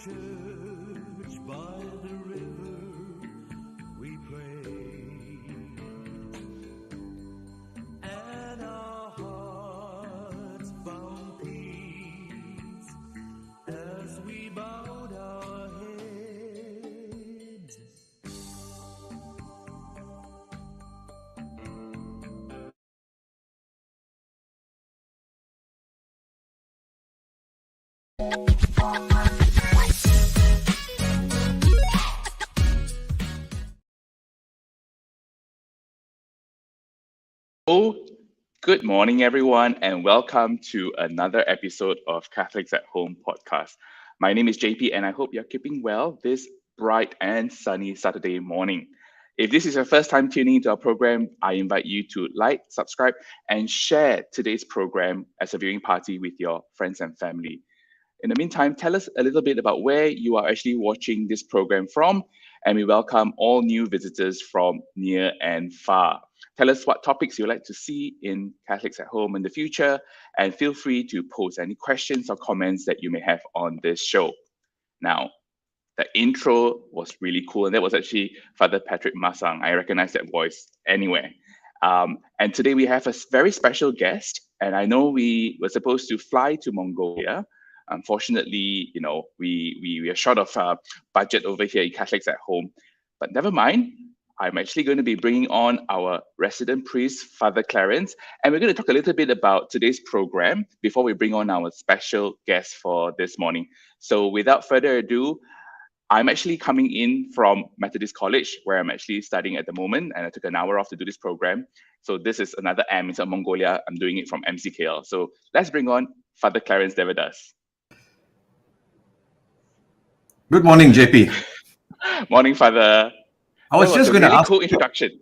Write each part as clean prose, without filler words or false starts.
church by the river we prayed, and our hearts found peace as we bowed our heads. Oh, good morning, everyone, and welcome to another episode of Catholics at Home podcast. My name is JP, and I hope you're keeping well this bright and sunny Saturday morning. If this is your first time tuning into our program, I invite you to like, subscribe, and share today's program as a viewing party with your friends and family. In the meantime, tell us a little bit about where you are actually watching this program from, and we welcome all new visitors from near and far. Tell us what topics you'd like to see in Catholics at Home in the future, and feel free to post any questions or comments that you may have on this show. Now, the intro was really cool, and that was actually Father Patrick Masang. I recognize that voice anywhere. And today we have a very special guest, and I know we were supposed to fly to Mongolia. Unfortunately, we are short of budget over here in Catholics at Home, but never mind. I'm actually going to be bringing on our resident priest, Father Clarence, and we're going to talk a little bit about today's program before we bring on our special guest for this morning. So without further ado, I'm actually coming in from Methodist College, where I'm actually studying at the moment, and I took an hour off to do this program. So this is another M in Mongolia. I'm doing it from MCKL. So let's bring on Father Clarence Devadas. Good morning, JP. Morning, Father. I was just going to ask. Cool introduction.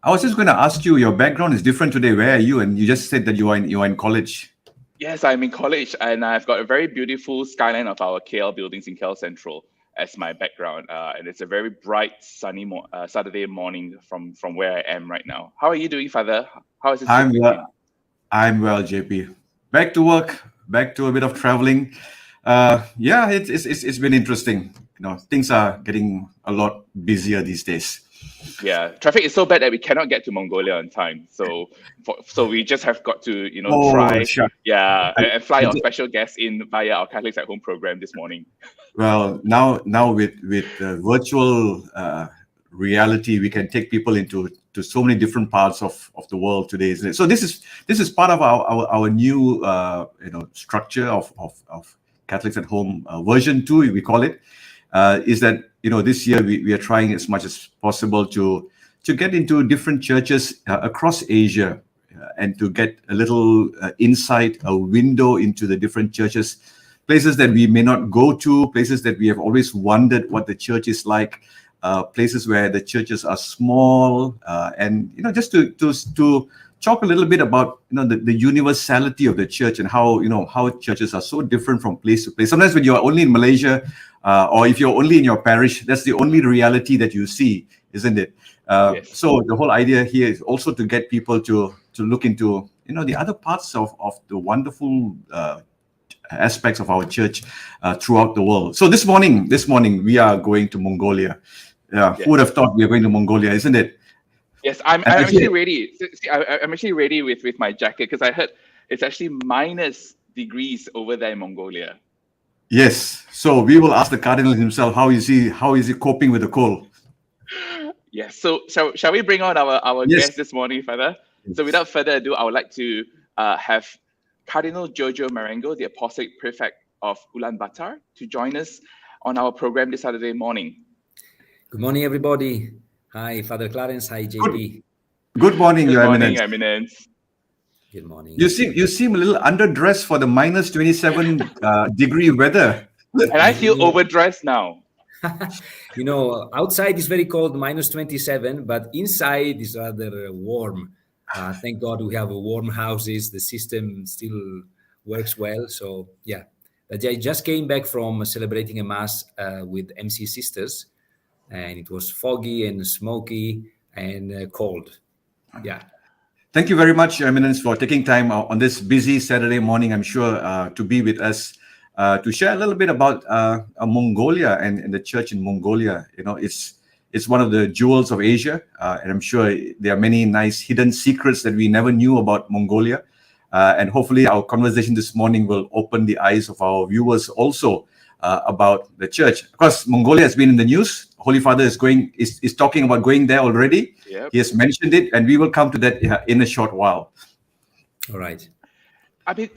I was just going to ask you. Your background is different today. Where are you? And you just said that you are in college. Yes, I'm in college, and I've got a very beautiful skyline of our KL buildings in KL Central as my background, and it's a very bright, sunny Saturday morning from where I am right now. How are you doing, Father? How is this? I'm well, JP. Back to work. Back to a bit of traveling. Yeah, it's been interesting. Things are getting a lot busier these days. Yeah, traffic is so bad that we cannot get to Mongolia on time. So we just have got to try. Sure. Yeah, and fly our special guests in via our Catholics at Home program this morning. Well, now with virtual reality, we can take people to so many different parts of the world today, isn't it? So this is part of our new structure of Catholics at Home version 2, we call it. Is that this year we are trying as much as possible to get into different churches across Asia and to get a little insight, a window into the different churches, places that we may not go to, places that we have always wondered what the church is like, places where the churches are small, and just to talk a little bit about the universality of the church and how churches are so different from place to place. Sometimes when you are only in Malaysia, or if you're only in your parish, that's the only reality that you see, isn't it? Yes. So the whole idea here is also to get people to look into the other parts of the wonderful aspects of our church throughout the world. So this morning we are going to Mongolia. Yes. Who would have thought we are going to Mongolia, isn't it? Yes, I'm actually ready. See, I'm actually ready with my jacket because I heard it's actually minus degrees over there in Mongolia. Yes. So we will ask the Cardinal himself, how is he coping with the cold? Yes. So shall we bring on our Yes. guest this morning, Father? So without further ado, I would like to have Cardinal Giorgio Marengo, the Apostolic Prefect of Ulaanbaatar, to join us on our program this Saturday morning. Good morning, everybody. Hi, Father Clarence. Hi, JP. Good morning, Your morning, Eminence. Good morning. You seem a little underdressed for the minus 27 degree weather. And I feel overdressed now. Outside is very cold, minus 27, but inside is rather warm. Thank God we have warm houses. The system still works well. So, yeah. But I just came back from celebrating a Mass with MC Sisters, and it was foggy and smoky and cold. Yeah. Thank you very much, Your Eminence, for taking time on this busy Saturday morning, I'm sure, to be with us. to share a little bit about Mongolia and the church in Mongolia. It's one of the jewels of Asia, and I'm sure there are many nice hidden secrets that we never knew about Mongolia. And hopefully our conversation this morning will open the eyes of our viewers also about the church. Of course, Mongolia has been in the news. Holy Father is talking about going there already. Yep. He has mentioned it, and we will come to that in a short while. All right. I mean,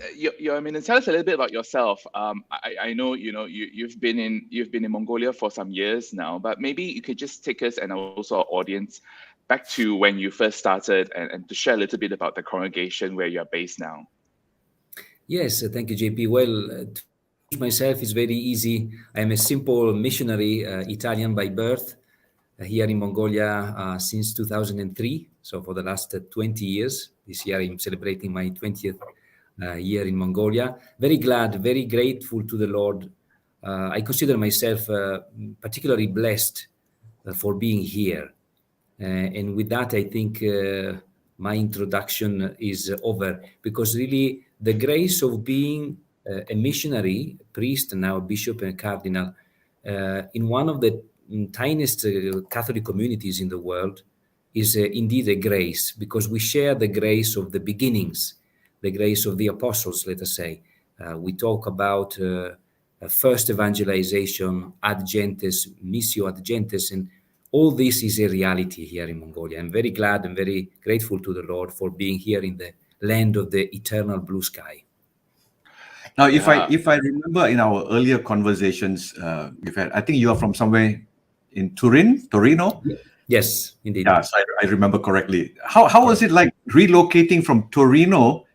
tell us a little bit about yourself. I know, you've been in Mongolia for some years now, but maybe you could just take us and also our audience back to when you first started and to share a little bit about the congregation where you're based now. Yes, thank you, JP. Well, to introduce myself is very easy. I am a simple missionary, Italian by birth, here in Mongolia since 2003. So for the last 20 years, this year I'm celebrating my 20th year in Mongolia. Very glad, very grateful to the Lord. I consider myself particularly blessed for being here. And with that, I think my introduction is over, because really the grace of being a missionary, priest, and now bishop and cardinal in one of the tiniest Catholic communities in the world is indeed a grace, because we share the grace of the beginnings, the grace of the apostles, let us say. We talk about first evangelization, ad gentes, missio ad gentes, and all this is a reality here in Mongolia. I'm very glad and very grateful to the Lord for being here in the land of the eternal blue sky. Now, if I remember in our earlier conversations we've had, I think you are from somewhere in Torino. Yes, indeed. Yes, I remember correctly. How was it like relocating from Torino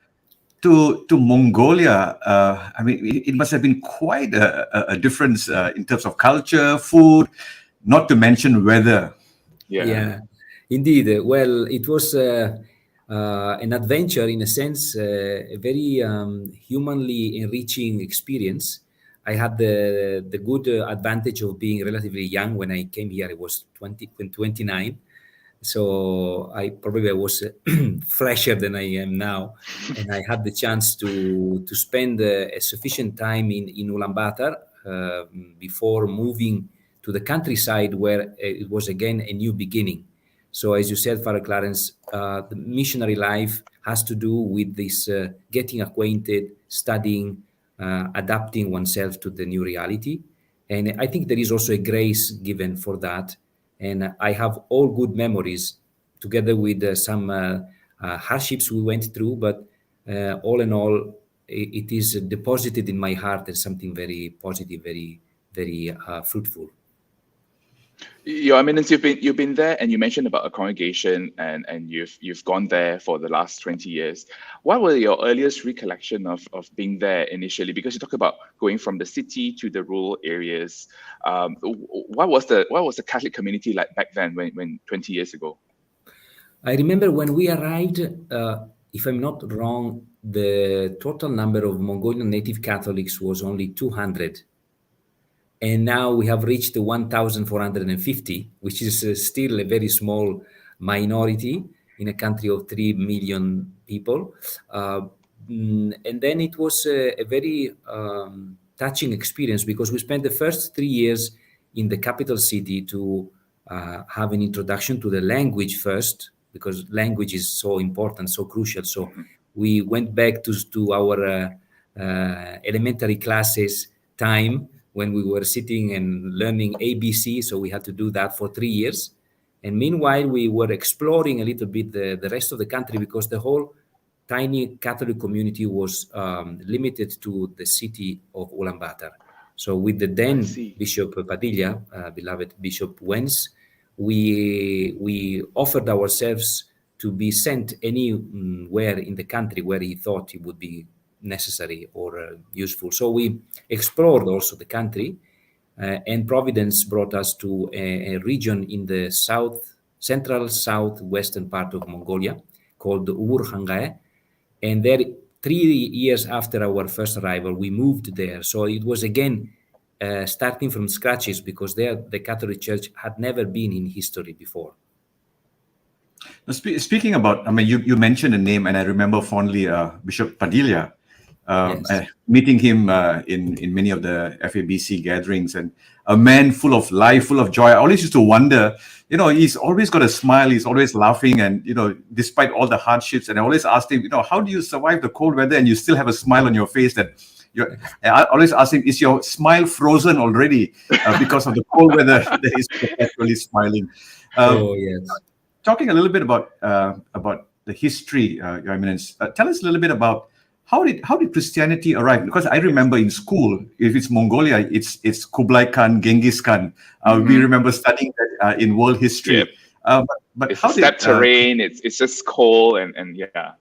to Mongolia? I mean, it must have been quite a difference in terms of culture, food, not to mention weather. Yeah, indeed. Well, it was an adventure in a sense, a very humanly enriching experience. I had the good advantage of being relatively young when I came here. I was 29. So I probably was fresher than I am now, and I had the chance to spend a sufficient time in Ulaanbaatar before moving to the countryside, where it was again a new beginning. So as you said, Father Clarence, the missionary life has to do with this getting acquainted, studying, adapting oneself to the new reality. And I think there is also a grace given for that. And I have all good memories, together with some hardships we went through. But all in all, it is deposited in my heart as something very positive, very, very fruitful. Your Eminence, you've been there, and you mentioned about a congregation, and you've gone there for the last 20 years. What were your earliest recollection of being there initially? Because you talk about going from the city to the rural areas. What was the Catholic community like back then, when 20 years ago? I remember when we arrived, if I'm not wrong, the total number of Mongolian native Catholics was only 200. And now we have reached 1,450, which is still a very small minority in a country of 3 million people. And then it was a very touching experience, because we spent the first 3 years in the capital city to have an introduction to the language first, because language is so important, so crucial. So we went back to our elementary classes time, when we were sitting and learning ABC. So we had to do that for 3 years. And meanwhile, we were exploring a little bit the rest of the country, because the whole tiny Catholic community was limited to the city of Ulaanbaatar. So with the then Bishop Padilla, beloved Bishop Wens, we offered ourselves to be sent anywhere in the country where he thought it would be necessary or useful. So we explored also the country, and Providence brought us to a region in the central southwestern part of Mongolia called Urhangae. And there, 3 years after our first arrival, we moved there. So it was again starting from scratches, because there the Catholic Church had never been in history before. Speaking about, I mean, you mentioned a name, and I remember fondly Bishop Padilla. Yes. meeting him in many of the FABC gatherings, and a man full of life, full of joy. I always used to wonder, he's always got a smile, he's always laughing, and despite all the hardships. And I always asked him, how do you survive the cold weather and you still have a smile on your face? I always ask him, is your smile frozen already because of the cold weather that he's perpetually smiling? Oh, yes. Talking a little bit about the history, Your Eminence, tell us a little bit about how did Christianity arrive? Because I remember in school, if it's Mongolia, it's Kublai Khan, Genghis Khan. We remember studying that in world history. Yep. But It's how a steppe did terrain. It's just cold and yeah.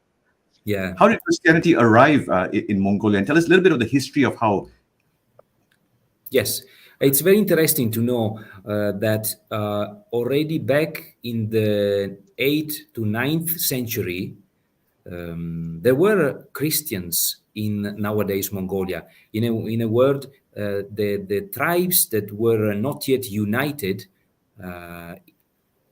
Yeah. how did Christianity arrive in Mongolia? And tell us a little bit of the history of how. Yes, it's very interesting to know that already back in the 8th to 9th century, there were Christians in nowadays Mongolia. In a word, the tribes that were not yet united uh,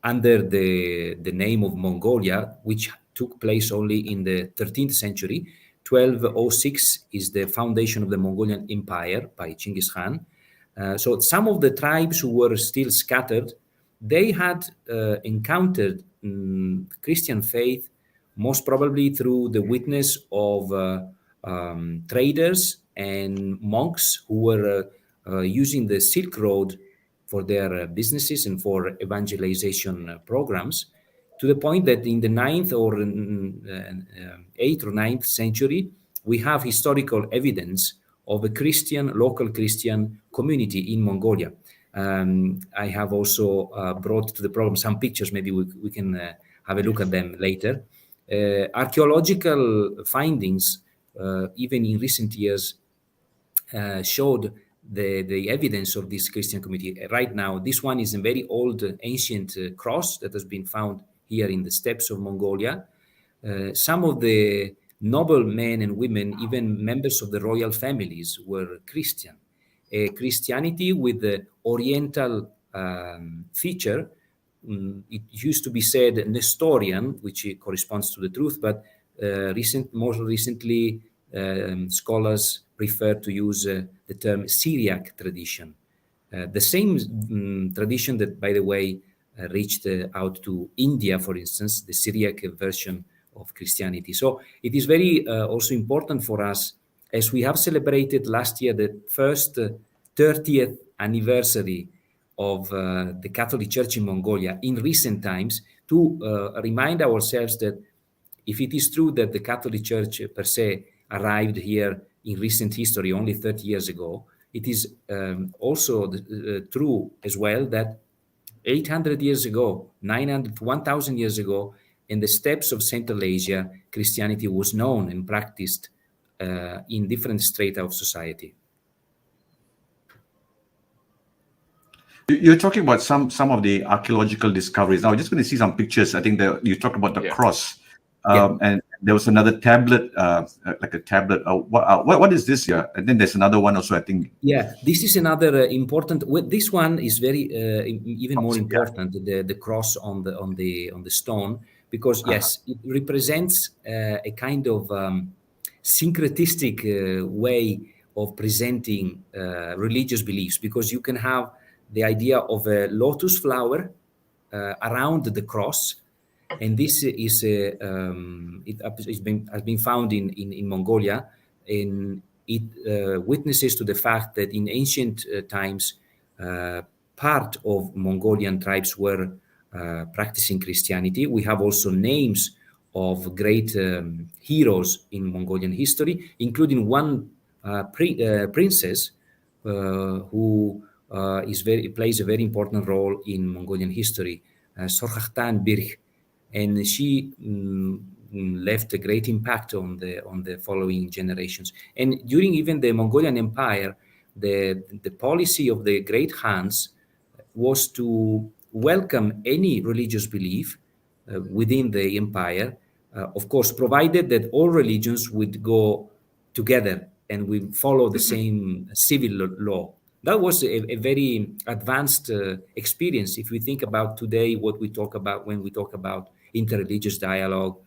under the name of Mongolia, which took place only in the 13th century. 1206 is the foundation of the Mongolian Empire by Genghis Khan. So some of the tribes who were still scattered, they had encountered Christian faith most probably through the witness of traders and monks who were using the Silk Road for their businesses and for evangelization programs, to the point that in the 9th or 8th or 9th century, we have historical evidence of a local Christian community in Mongolia. I have also brought to the program some pictures. Maybe we can have a look at them later. Archaeological findings, even in recent years, showed the evidence of this Christian community. Right now, this one is a very old, ancient cross that has been found here in the steppes of Mongolia. Some of the noble men and women, even members of the royal families, were Christian. Christianity with the Oriental feature. It used to be said Nestorian, which corresponds to the truth, but more recently, scholars prefer to use the term Syriac tradition. The same tradition that, by the way, reached out to India, for instance, the Syriac version of Christianity. So it is very also important for us, as we have celebrated last year the first 30th anniversary of the Catholic Church in Mongolia in recent times, to remind ourselves that if it is true that the Catholic Church per se arrived here in recent history only 30 years ago, it is also true as well that 800 years ago, 900, 1,000 years ago, in the steppes of Central Asia, Christianity was known and practiced in different strata of society. You're talking about some of the archaeological discoveries. Now, we're just going to see some pictures. I think that you talked about the cross, and there was another tablet, like a tablet. What is this here? And then there's another one also, I think. Yeah, this is another important. This one is very even more important. The cross on the stone, because yes, it represents a kind of syncretistic way of presenting religious beliefs, because you can have the idea of a lotus flower around the cross, and this is has been found in Mongolia, and it witnesses to the fact that in ancient times part of Mongolian tribes were practicing Christianity. We have also names of great heroes in Mongolian history, including one princess who plays a very important role in Mongolian history, Sorkhatan Birch, and she left a great impact on the following generations. And during even the Mongolian Empire, the policy of the great Khans was to welcome any religious belief within the empire, of course, provided that all religions would go together and we follow the same civil law. That was a very advanced experience. If we think about today, what we talk about when we talk about interreligious dialogue,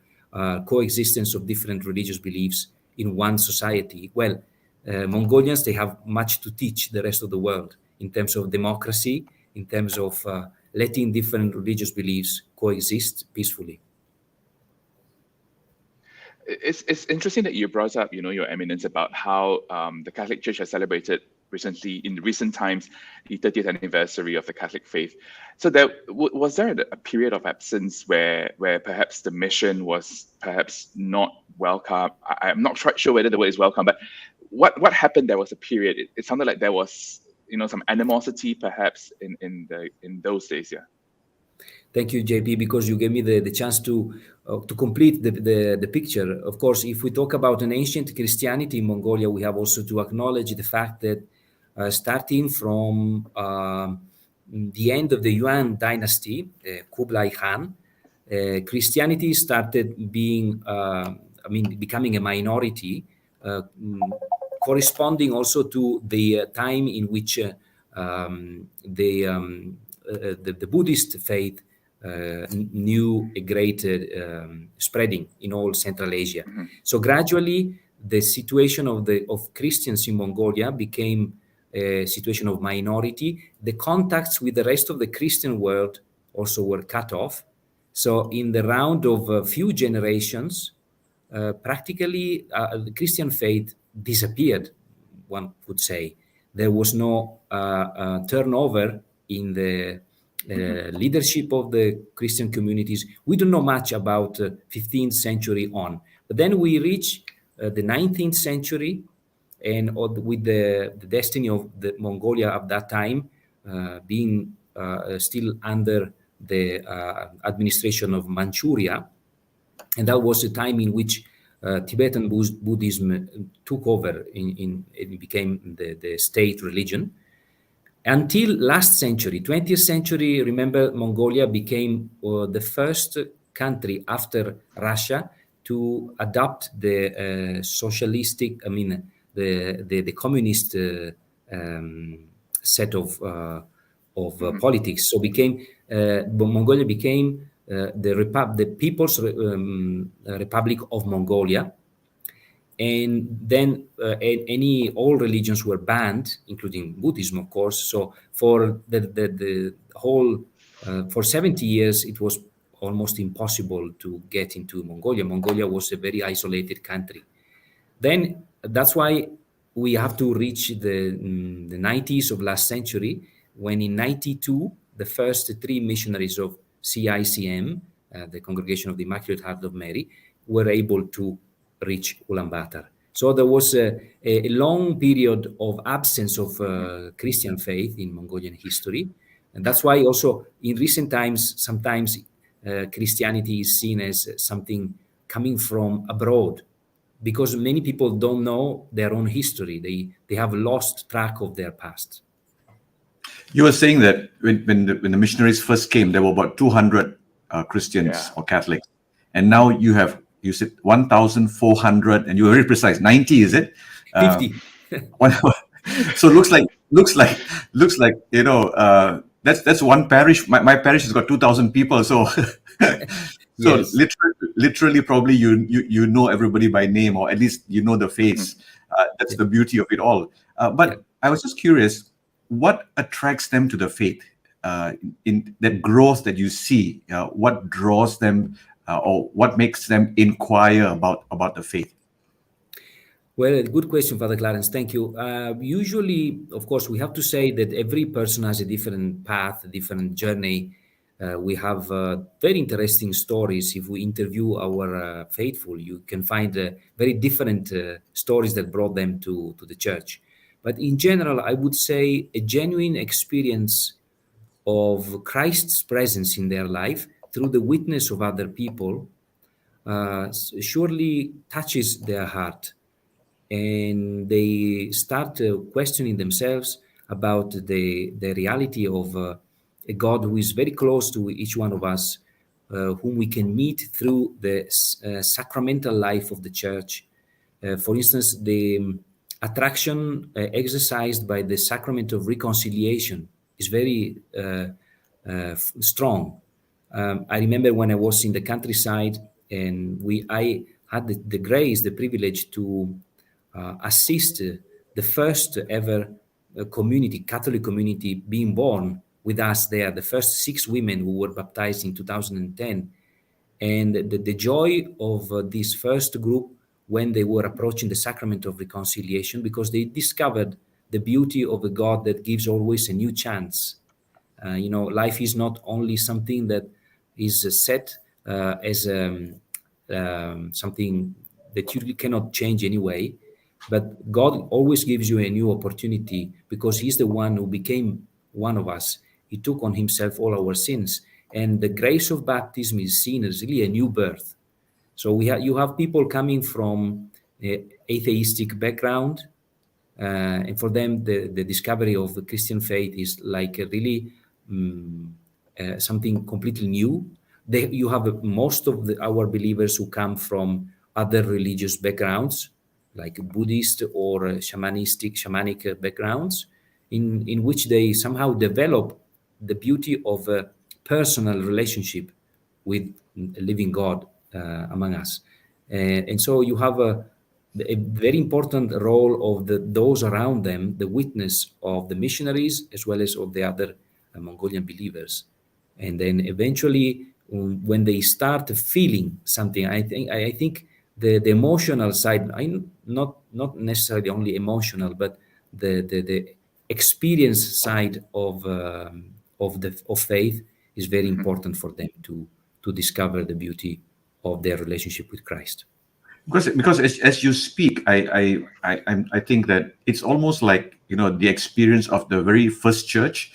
coexistence of different religious beliefs, in one society. Well, Mongolians, they have much to teach the rest of the world in terms of democracy, in terms of letting different religious beliefs coexist peacefully. It's interesting that you brought up, Your Eminence, about how the Catholic Church has celebrated recently, in recent times, the 30th anniversary of the Catholic faith. So was there a period of absence where perhaps the mission was perhaps not welcome? I'm not quite sure whether the word is welcome, but what happened? There was a period. It sounded like there was some animosity perhaps in those days. Yeah. Thank you, JP, because you gave me the chance to complete the picture. Of course, if we talk about an ancient Christianity in Mongolia, we have also to acknowledge the fact that starting from the end of the Yuan dynasty, Kublai Khan, Christianity started becoming a minority, corresponding also to the time in which the Buddhist faith knew a great spreading in all Central Asia. Mm-hmm. So gradually, the situation of Christians in Mongolia became a situation of minority. The contacts with the rest of the Christian world also were cut off. So in the round of a few generations, practically the Christian faith disappeared, one could say. There was no turnover in the leadership of the Christian communities. We don't know much about 15th century on. But then we reach the 19th century, and with the destiny of the Mongolia at that time being still under the administration of Manchuria. And that was the time in which Tibetan Buddhism took over, it became the state religion. Until last century, 20th century, remember, Mongolia became the first country after Russia to adopt the socialistic, the communist set of politics. So Mongolia became the People's Republic of Mongolia. And then all religions were banned, including Buddhism, of course. So for the whole, for 70 years, it was almost impossible to get into Mongolia. Mongolia was a very isolated country. Then that's why we have to reach the 90s of last century, when in 92, the first three missionaries of CICM, the Congregation of the Immaculate Heart of Mary, were able to reach Ulaanbaatar. So there was a long period of absence of Christian faith in Mongolian history. And that's why also in recent times, sometimes Christianity is seen as something coming from abroad, because many people don't know their own history. They have lost track of their past. You were saying that when the missionaries first came, there were about 200 Christians or Catholics. And now you said 1,400, and you were very precise. 90, is it? 50. So looks like that's one parish. My parish has got 2,000 people. So Yes. literally, probably you know everybody by name, or at least you know the face. That's the beauty of it all. But I was just curious, what attracts them to the faith? In that growth that you see, what draws them? Or what makes them inquire about the faith? Well, good question, Father Clarence. Thank you. Usually, of course, we have to say that every person has a different path, a different journey. We have very interesting stories. If we interview our faithful, you can find very different stories that brought them to the church. But in general, I would say a genuine experience of Christ's presence in their life through the witness of other people surely touches their heart, and they start questioning themselves about the reality of a God who is very close to each one of us, whom we can meet through the sacramental life of the church. For instance, the attraction exercised by the sacrament of reconciliation is very strong. I remember when I was in the countryside, and I had the grace, the privilege to assist the first ever Catholic community being born with us there, the first 6 women who were baptized in 2010. And the joy of this first group when they were approaching the sacrament of reconciliation, because they discovered the beauty of a God that gives always a new chance. Life is not only something that is set as something that you cannot change anyway, but God always gives you a new opportunity because He's the one who became one of us. He took on Himself all our sins. And the grace of baptism is seen as really a new birth. So you have people coming from atheistic background, and for them, the discovery of the Christian faith is like a really something completely new. You have most of our believers who come from other religious backgrounds, like Buddhist or shamanic backgrounds, in which they somehow develop the beauty of a personal relationship with a living God among us. And so you have a very important role of those around them, the witness of the missionaries as well as of the other Mongolian believers. And then eventually, when they start feeling something, I think the emotional side, not necessarily only emotional, but the experience side of faith is very important for them to discover the beauty of their relationship with Christ. Because as you speak, I think that it's almost like the experience of the very first church,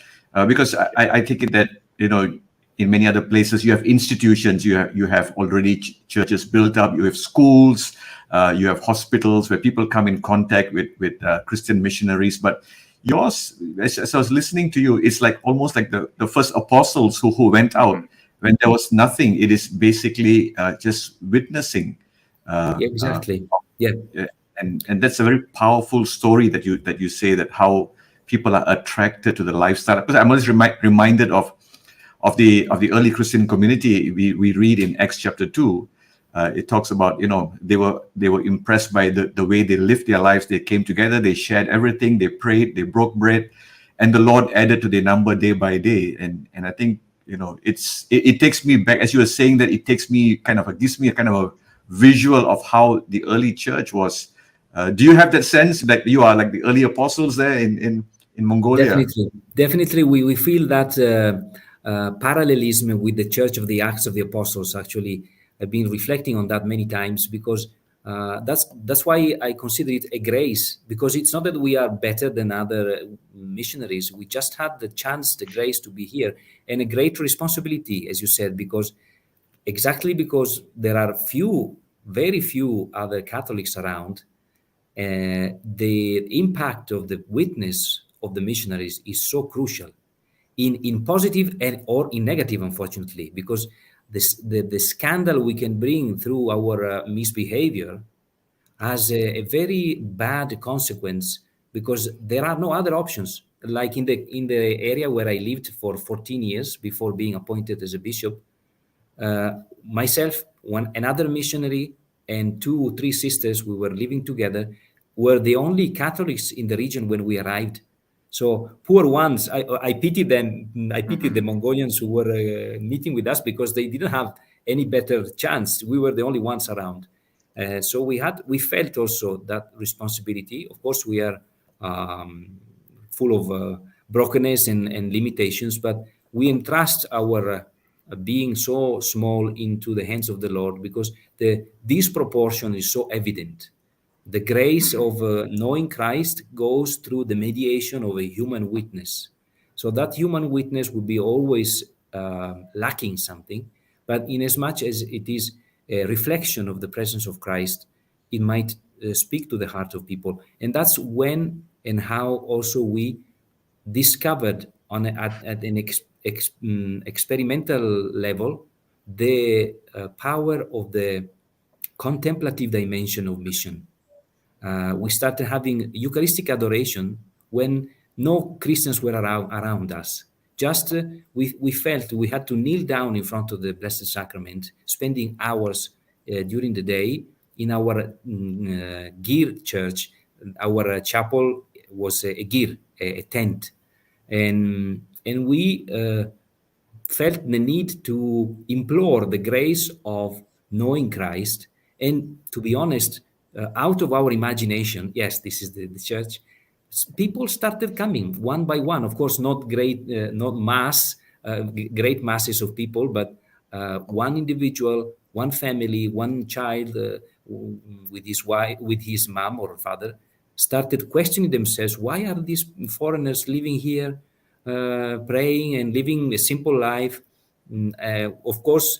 because I take it that in many other places you have institutions, you have already churches built up, you have schools, you have hospitals where people come in contact with Christian missionaries, but yours, as I was listening to you, it's like almost like the first apostles who went out when there was nothing. It is basically just witnessing. Exactly. And that's a very powerful story that you say, that how people are attracted to the lifestyle. Because I'm always reminded of the early Christian community. We read in Acts chapter 2. It talks about they were impressed by the way they lived their lives. They came together, they shared everything, they prayed, they broke bread, and the Lord added to their number day by day. And I think it takes me back, as you were saying, that it gives me a kind of a visual of how the early church was. Do you have that sense that you are like the early apostles there in Mongolia? Definitely, we feel that parallelism with the Church of the Acts of the Apostles. Actually, I've been reflecting on that many times, because that's why I consider it a grace, because it's not that we are better than other missionaries. We just had the chance, the grace to be here, and a great responsibility, as you said, because there are very few other Catholics around. The impact of the witness of the missionaries is so crucial, in positive or in negative, unfortunately, because the scandal we can bring through our misbehavior has a very bad consequence, because there are no other options. Like in the area where I lived for 14 years before being appointed as a bishop, myself, another missionary, and 2 or 3 sisters, we were living together, were the only Catholics in the region when we arrived. So poor ones, I pitied them. I pitied the Mongolians who were meeting with us, because they didn't have any better chance. We were the only ones around. So we felt also that responsibility. Of course, we are full of brokenness and limitations, but we entrust our being so small into the hands of the Lord, because the disproportion is so evident. The grace of knowing Christ goes through the mediation of a human witness. So that human witness would be always lacking something, but in as much as it is a reflection of the presence of Christ, it might speak to the heart of people. And that's when and how also we discovered at an experimental level the power of the contemplative dimension of mission. We started having Eucharistic adoration when no Christians were around us. Just we felt we had to kneel down in front of the Blessed Sacrament, spending hours during the day, in our gear church, our chapel was a gear, a tent, and we felt the need to implore the grace of knowing Christ. And to be honest, out of our imagination, yes, this is the church, people started coming one by one. Of course, not great, not great masses of people, but one individual, one family, one child with his wife, with his mom or father, started questioning themselves: why are these foreigners living here, praying and living a simple life? Of course,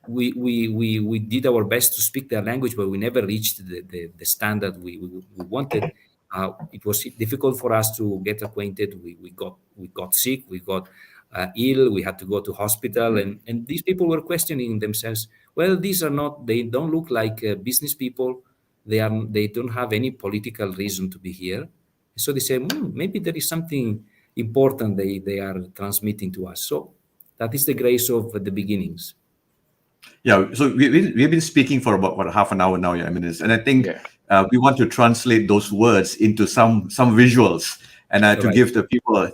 we did our best to speak their language, but we never reached the standard we wanted. It was difficult for us to get acquainted. We got sick. We got ill. We had to go to hospital, and these people were questioning themselves. Well, these are not. They don't look like business people. They don't have any political reason to be here. So they say, maybe there is something important they are transmitting to us. So that is the grace of the beginnings. Yeah, so we've been speaking for about what, half an hour now, Your Eminence, and I think we want to translate those words into some visuals, and to Right.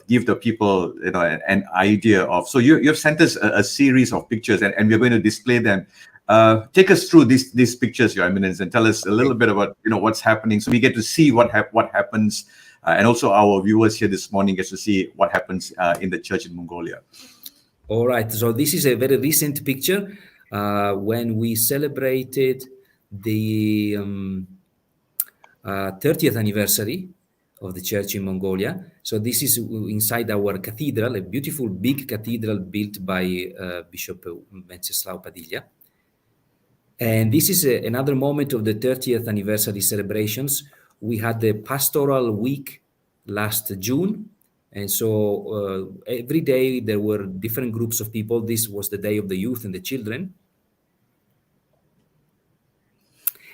give the people an idea of. So you've sent us a series of pictures, and we're going to display them. Take us through these pictures, Your Eminence, and tell us a little bit about what's happening, so we get to see what happens, and also our viewers here this morning get to see what happens in the church in Mongolia. All right. So this is a very recent picture when we celebrated the 30th anniversary of the church in Mongolia. So this is inside our cathedral, a beautiful big cathedral built by Bishop Wenceslao Padilla. And this is another moment of the 30th anniversary celebrations. We had the pastoral week last June. And so every day there were different groups of people. This was the day of the youth and the children.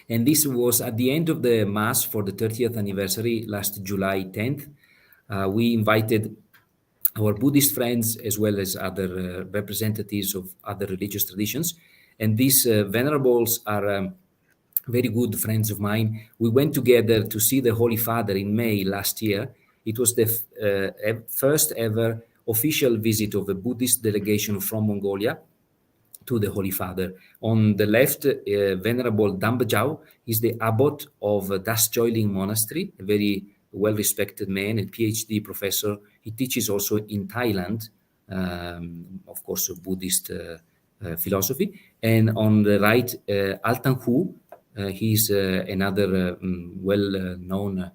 And this was at the end of the Mass for the 30th anniversary, last July 10th. We invited our Buddhist friends as well as other representatives of other religious traditions. And these venerables are very good friends of mine. We went together to see the Holy Father in May last year. It was the first ever official visit of a Buddhist delegation from Mongolia to the Holy Father. On the left, Venerable Dambajau is the abbot of Das Joiling Monastery, a very well-respected man, a PhD professor. He teaches also in Thailand, of course, Buddhist philosophy. And on the right, Altan Hu, he's another well-known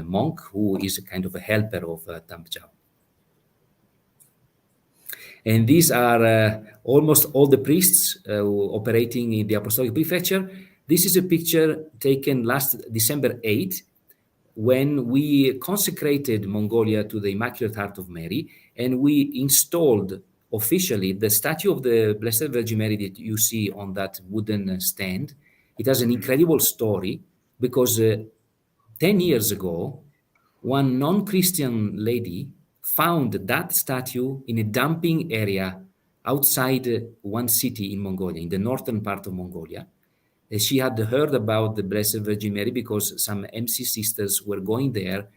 monk who is a kind of a helper of Dambajau. And these are almost all the priests operating in the Apostolic Prefecture. This is a picture taken last December 8th, when we consecrated Mongolia to the Immaculate Heart of Mary, and we installed officially the statue of the Blessed Virgin Mary that you see on that wooden stand. It has an incredible story because 10 years ago, one non-Christian lady found that statue in a dumping area outside one city in Mongolia, in the northern part of Mongolia. She had heard about the Blessed Virgin Mary because some MC sisters were going there,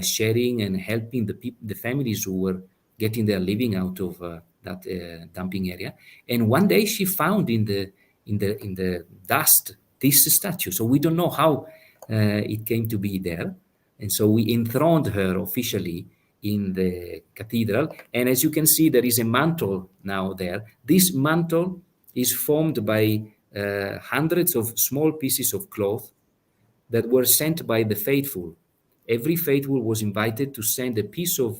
sharing and helping the families who were getting their living out of that dumping area. And one day she found in the dust this statue. So we don't know how it came to be there. And so we enthroned her officially in the cathedral. And as you can see, there is a mantle now there. This mantle is formed by hundreds of small pieces of cloth that were sent by the faithful. Every faithful was invited to send a piece of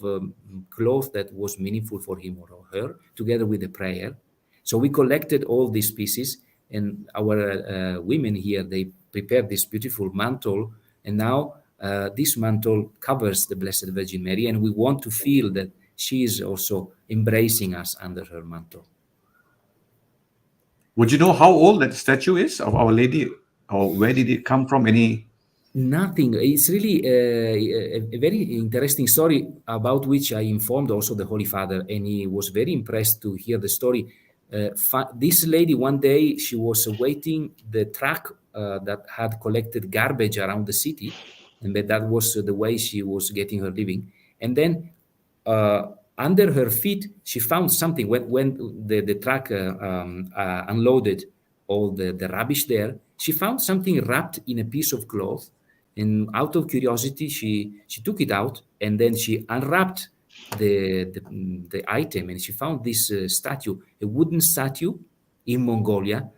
cloth that was meaningful for him or her, together with a prayer. So we collected all these pieces, and our women here, they prepared this beautiful mantle, and now this mantle covers the Blessed Virgin Mary, and we want to feel that she is also embracing us under her mantle. Would you know how old that statue is of Our Lady, or where did it come from? Nothing. It's really a very interesting story about which I informed also the Holy Father, and he was very impressed to hear the story. This lady, one day, she was awaiting the truck that had collected garbage around the city, and that was the way she was getting her living. And then under her feet, she found something. When the truck unloaded all the rubbish there, she found something wrapped in a piece of cloth. And out of curiosity, she took it out, and then she unwrapped the item, and she found this statue, a wooden statue in Mongolia,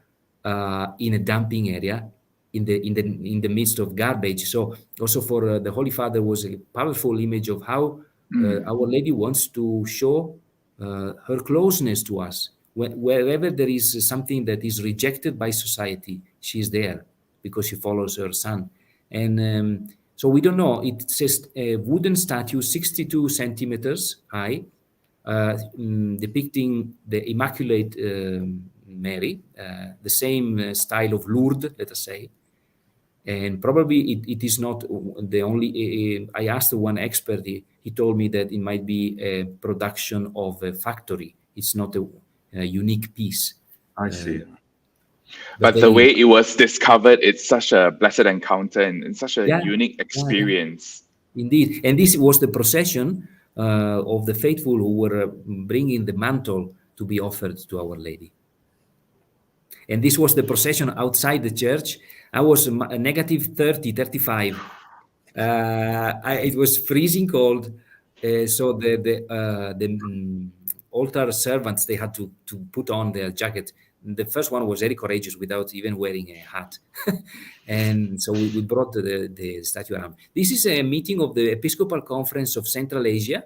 in a dumping area, in the midst of garbage. So also for the Holy Father was a powerful image of how Our Lady wants to show her closeness to us. Wherever there is something that is rejected by society, she is there because she follows her son. And so we don't know. It says a wooden statue, 62 centimeters high, depicting the Immaculate Mary, the same style of Lourdes, let us say. And probably it is not the only. I asked one expert. He told me that it might be a production of a factory. It's not a unique piece. I see. But the way it was discovered, it's such a blessed encounter and such a unique experience. Indeed. And this was the procession of the faithful who were bringing the mantle to be offered to Our Lady. And this was the procession outside the church. I was a negative 30, 35. It was freezing cold. So the altar servants, they had to put on their jacket. The first one was very courageous without even wearing a hat. And so we brought the statue around. This is a meeting of the Episcopal Conference of Central Asia.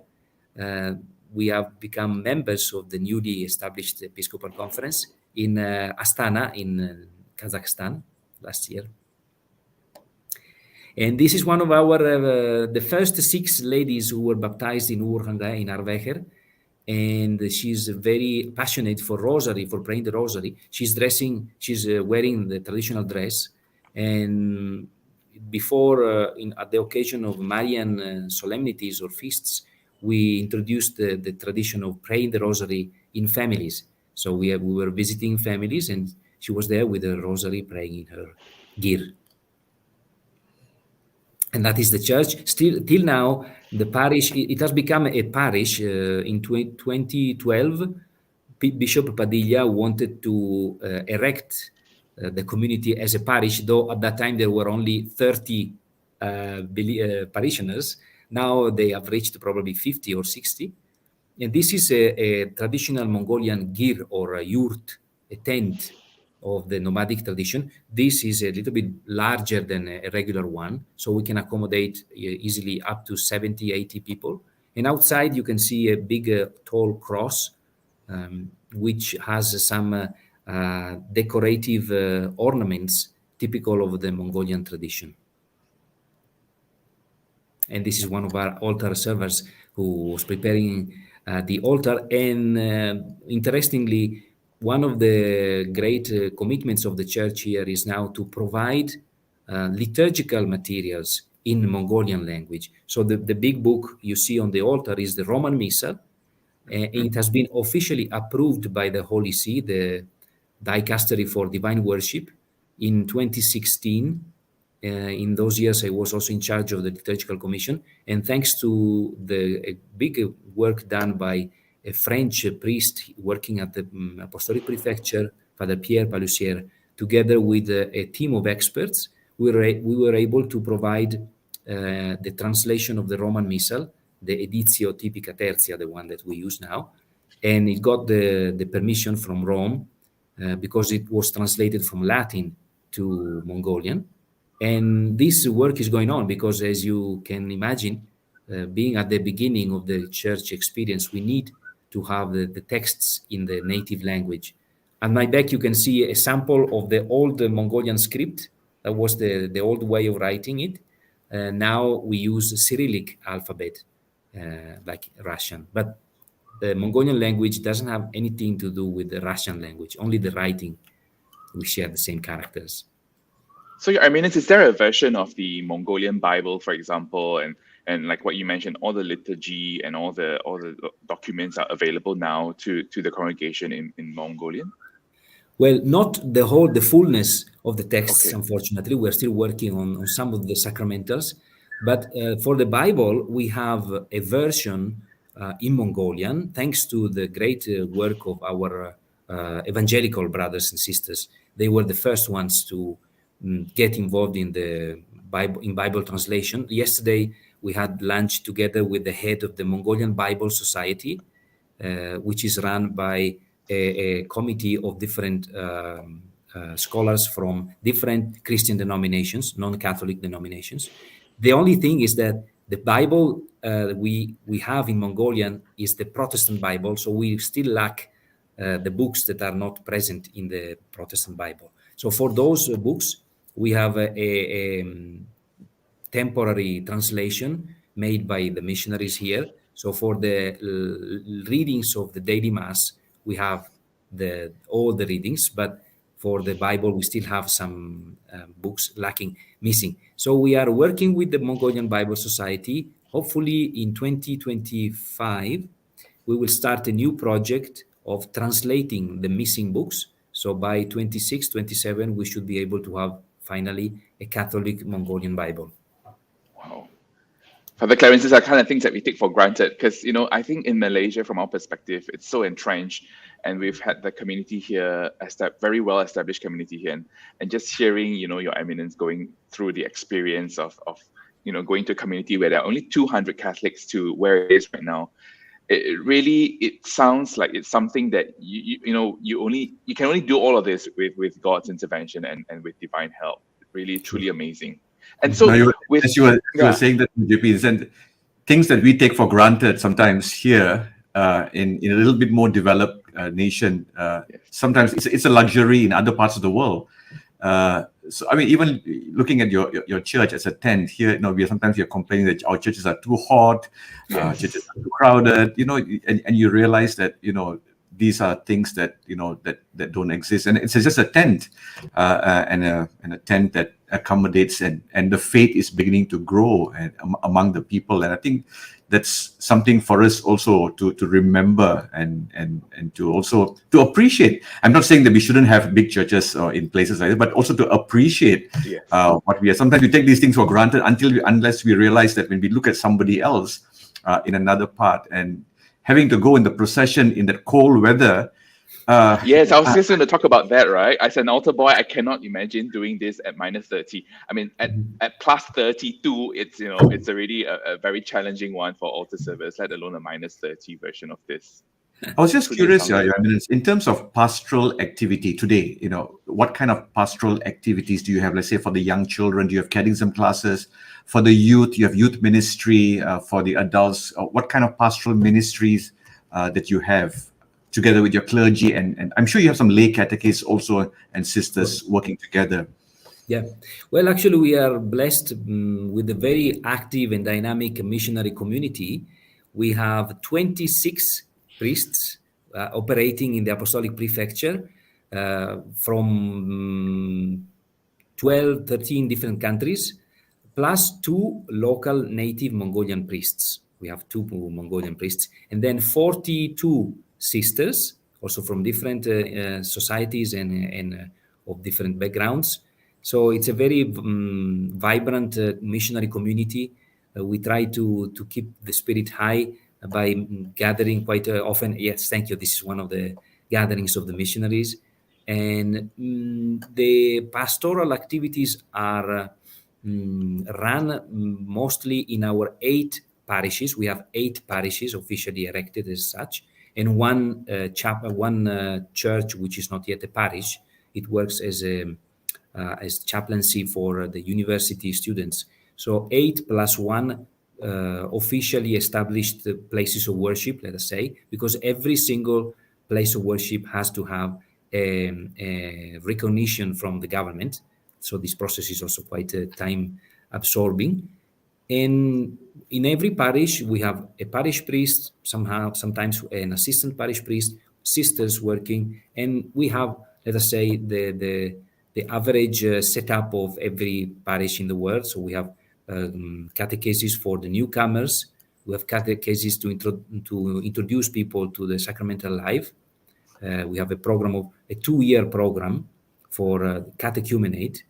We have become members of the newly established Episcopal Conference in Astana in Kazakhstan last year. And this is one of our, the first 6 ladies who were baptized in Urhanga in Arvecher. And she's very passionate for rosary, for praying the rosary. She's wearing the traditional dress. And before, at the occasion of Marian solemnities or feasts, we introduced the tradition of praying the rosary in families. So we were visiting families, and she was there with a rosary praying in her gir. And that is the church. Still, till now, the parish, it has become a parish. In 2012, Bishop Padilla wanted to erect the community as a parish, though at that time there were only 30 parishioners. Now they have reached probably 50 or 60. And this is a traditional Mongolian gir, or a yurt, a tent of the nomadic tradition. This is a little bit larger than a regular one, so we can accommodate easily up to 70, 80 people. And outside you can see a big, tall cross, which has some decorative ornaments typical of the Mongolian tradition. And this is one of our altar servers who was preparing the altar. And interestingly, one of the great commitments of the church here is now to provide liturgical materials in Mongolian language. So the big book you see on the altar is the Roman Missal. It has been officially approved by the Holy See, the Dicastery for Divine Worship, in 2016. In those years, I was also in charge of the Liturgical Commission. And thanks to the big work done by a French priest working at the Apostolic Prefecture, Father Pierre Palussière, together with a team of experts, we were able to provide the translation of the Roman Missal, the Editio Typica Tertia, the one that we use now. And it got the permission from Rome because it was translated from Latin to Mongolian. And this work is going on because, as you can imagine, being at the beginning of the church experience, we need to have the texts in the native language. On my back, you can see a sample of the old Mongolian script. That was the old way of writing it. Now we use the Cyrillic alphabet, like Russian. But the Mongolian language doesn't have anything to do with the Russian language, only the writing. We share the same characters. So, Your Eminence, is there a version of the Mongolian Bible, for example, and like what you mentioned, all the liturgy and all the documents are available now to the congregation in Mongolian? Well, not the fullness of the texts, Okay. unfortunately. We're still working on some of the sacramentals. But for the Bible, we have a version in Mongolian, thanks to the great work of our evangelical brothers and sisters. They were the first ones to get involved in the Bible translation. Yesterday, we had lunch together with the head of the Mongolian Bible Society, which is run by a committee of different scholars from different Christian denominations, non-Catholic denominations. The only thing is that the Bible we have in Mongolian is the Protestant Bible, so we still lack the books that are not present in the Protestant Bible. So for those books, we have a temporary translation made by the missionaries here. So for the readings of the daily mass, we have all the readings, but for the Bible, we still have some books lacking, missing. So we are working with the Mongolian Bible Society. Hopefully in 2025, we will start a new project of translating the missing books. So by 26, 27, we should be able to have finally a Catholic Mongolian Bible. Wow. Father Clarence, these are kind of things that we take for granted because, I think in Malaysia, from our perspective, it's so entrenched, and we've had the community here, very well established community here, and just hearing, Your Eminence going through the experience of going to a community where there are only 200 Catholics to where it is right now. It sounds like it's something that you can only do all of this with God's intervention and with divine help. Really, truly amazing. And so, Now, as you were yeah, saying that, JP, and things that we take for granted sometimes here in a little bit more developed nation, yes. sometimes it's a luxury in other parts of the world. So I mean, even looking at your church as a tent here, sometimes you're complaining that our churches are too hot, Yes. churches are too crowded, and you realize that these are things that that don't exist, and it's just a tent, and a tent that accommodates, and the faith is beginning to grow among the people, and I think that's something for us also to remember and to also to appreciate. I'm not saying that we shouldn't have big churches in places like that, but also to appreciate Yes. what we are. Sometimes we take these things for granted unless we realize that when we look at somebody else in another part and having to go in the procession in that cold weather. Yes, I was just going to talk about that, right? As an altar boy, I cannot imagine doing this at -30. I mean, at +32, it's already a very challenging one for altar service, let alone a -30 version of this. I was just Truly curious, something. Your Eminence, in terms of pastoral activity today, what kind of pastoral activities do you have? Let's say for the young children, do you have catechism classes? For the youth, you have youth ministry. For the adults, what kind of pastoral ministries that you have together with your clergy? And I'm sure you have some lay catechists also and sisters working together. Yeah. Well, actually, we are blessed with a very active and dynamic missionary community. We have 26 priests operating in the Apostolic Prefecture from 12, 13 different countries, plus 2 local native Mongolian priests. We have 2 Mongolian priests, and then 42 sisters, also from different societies and of different backgrounds. So it's a very vibrant missionary community. We try to keep the spirit high by gathering quite often. Yes, thank you. This is one of the gatherings of the missionaries. And the pastoral activities are run mostly in our 8 parishes. We have 8 parishes officially erected as such, and one church which is not yet a parish. It works as chaplaincy for the university students. So 8 plus 1 officially established places of worship, let us say, because every single place of worship has to have a recognition from the government. So this process is also quite time absorbing. And in every parish, we have a parish priest, sometimes an assistant parish priest, sisters working, and we have, let us say, the average setup of every parish in the world. So we have catechesis for the newcomers. We have catechesis to introduce people to the sacramental life. We have a program of a 2-year program for catechumenate.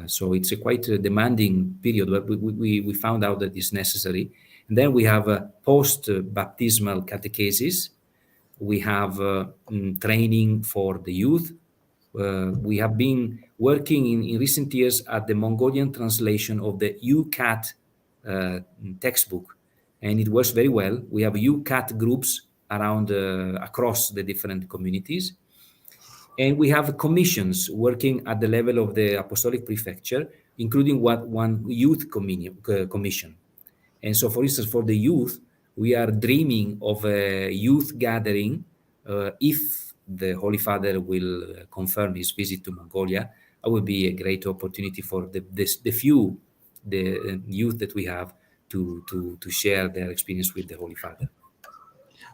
So it's a quite a demanding period, but we found out that it's necessary. And then we have a post-baptismal catechesis. We have training for the youth. We have been working in recent years at the Mongolian translation of the UCAT textbook, and it works very well. We have UCAT groups around across the different communities, and we have commissions working at the level of the Apostolic Prefecture, including one youth commission. And so, for instance, for the youth, we are dreaming of a youth gathering if the Holy Father will confirm his visit to Mongolia. It would be a great opportunity for the youth that we have to share their experience with the Holy Father.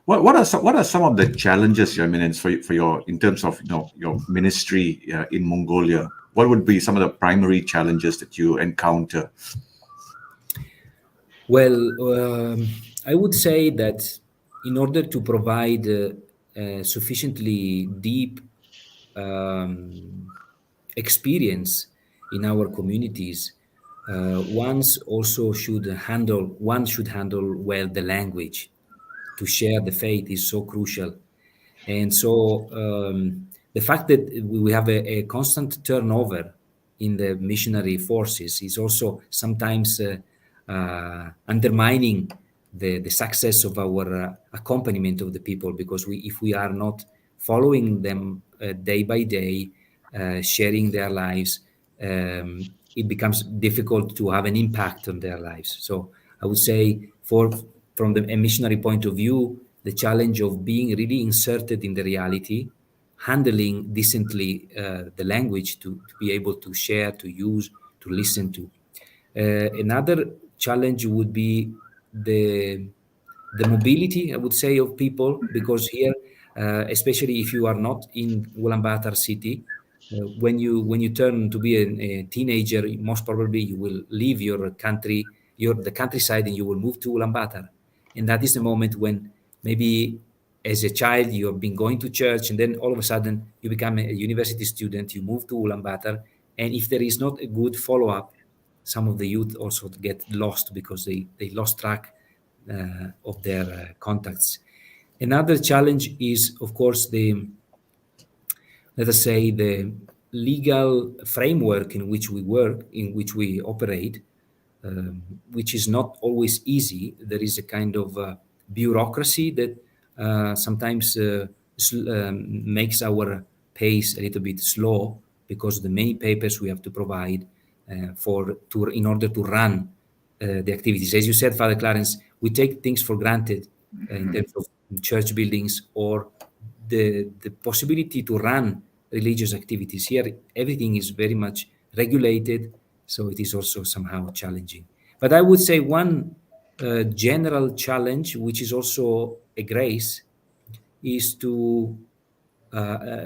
What are some of the challenges, Your Eminence, for your in terms of your ministry in Mongolia? What would be some of the primary challenges that you encounter? Well, I would say that in order to provide sufficiently deep experience in our communities, one should handle well the language. To share the faith is so crucial. And so the fact that we have a constant turnover in the missionary forces is also sometimes undermining the success of our accompaniment of the people, because if we are not following them day by day, sharing their lives, it becomes difficult to have an impact on their lives. So I would say from a missionary point of view, the challenge of being really inserted in the reality, handling decently the language to be able to share, to use, to listen to. Another challenge would be the mobility, I would say, of people, because here, especially if you are not in Ulaanbaatar city, when you turn to be a teenager, most probably you will leave your country, the countryside, and you will move to Ulaanbaatar. And that is the moment when maybe as a child you have been going to church, and then all of a sudden you become a university student, you move to Ulaanbaatar, and if there is not a good follow-up, some of the youth also get lost because they lost track of their contacts. Another challenge is, of course, let us say, the legal framework in which we work, in which we operate, which is not always easy. There is a kind of bureaucracy that sometimes makes our pace a little bit slow because the many papers we have to provide in order to run the activities. As you said, Father Clarence, we take things for granted in terms of church buildings or the possibility to run religious activities. Here, everything is very much regulated, so it is also somehow challenging. But I would say one general challenge, which is also a grace, is to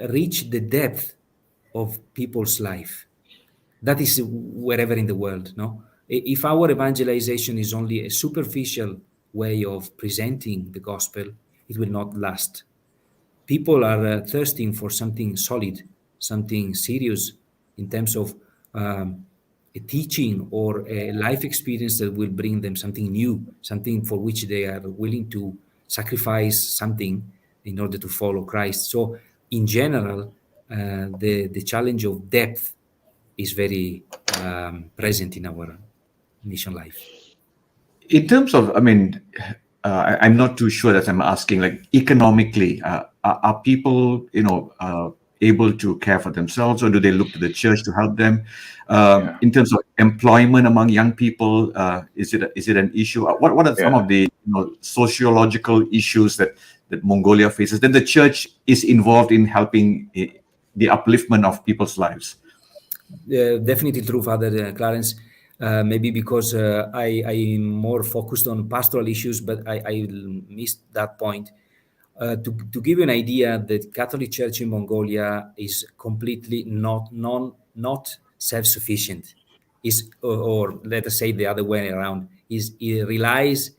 reach the depth of people's life. That is wherever in the world, no? If our evangelization is only a superficial way of presenting the gospel, it will not last. People are thirsting for something solid, something serious in terms of a teaching or a life experience that will bring them something new, something for which they are willing to sacrifice something in order to follow Christ. So, in general, the challenge of depth is very present in our mission life. In terms of, I'm not too sure that I'm asking, like, economically, are people, able to care for themselves, or do they look to the church to help them? In terms of employment among young people, is it an issue? What are some of the sociological issues that Mongolia faces? Then the church is involved in helping the upliftment of people's lives. Definitely true, Father Clarence. Maybe because I'm more focused on pastoral issues, but I missed that point. To give you an idea, the Catholic Church in Mongolia is completely not self-sufficient. Or let us say the other way around, it relies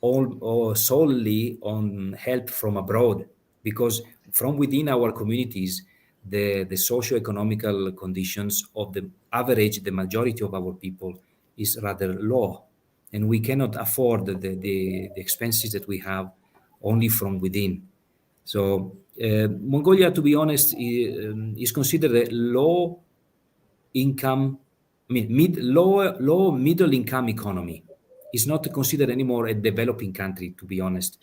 all or solely on help from abroad, because from within our communities, the socio-economical conditions of the average, the majority of our people is rather low, and we cannot afford the expenses that we have only from within. So Mongolia, to be honest, is considered a low income, I mean, low middle income economy. It's not considered anymore a developing country, to be honest.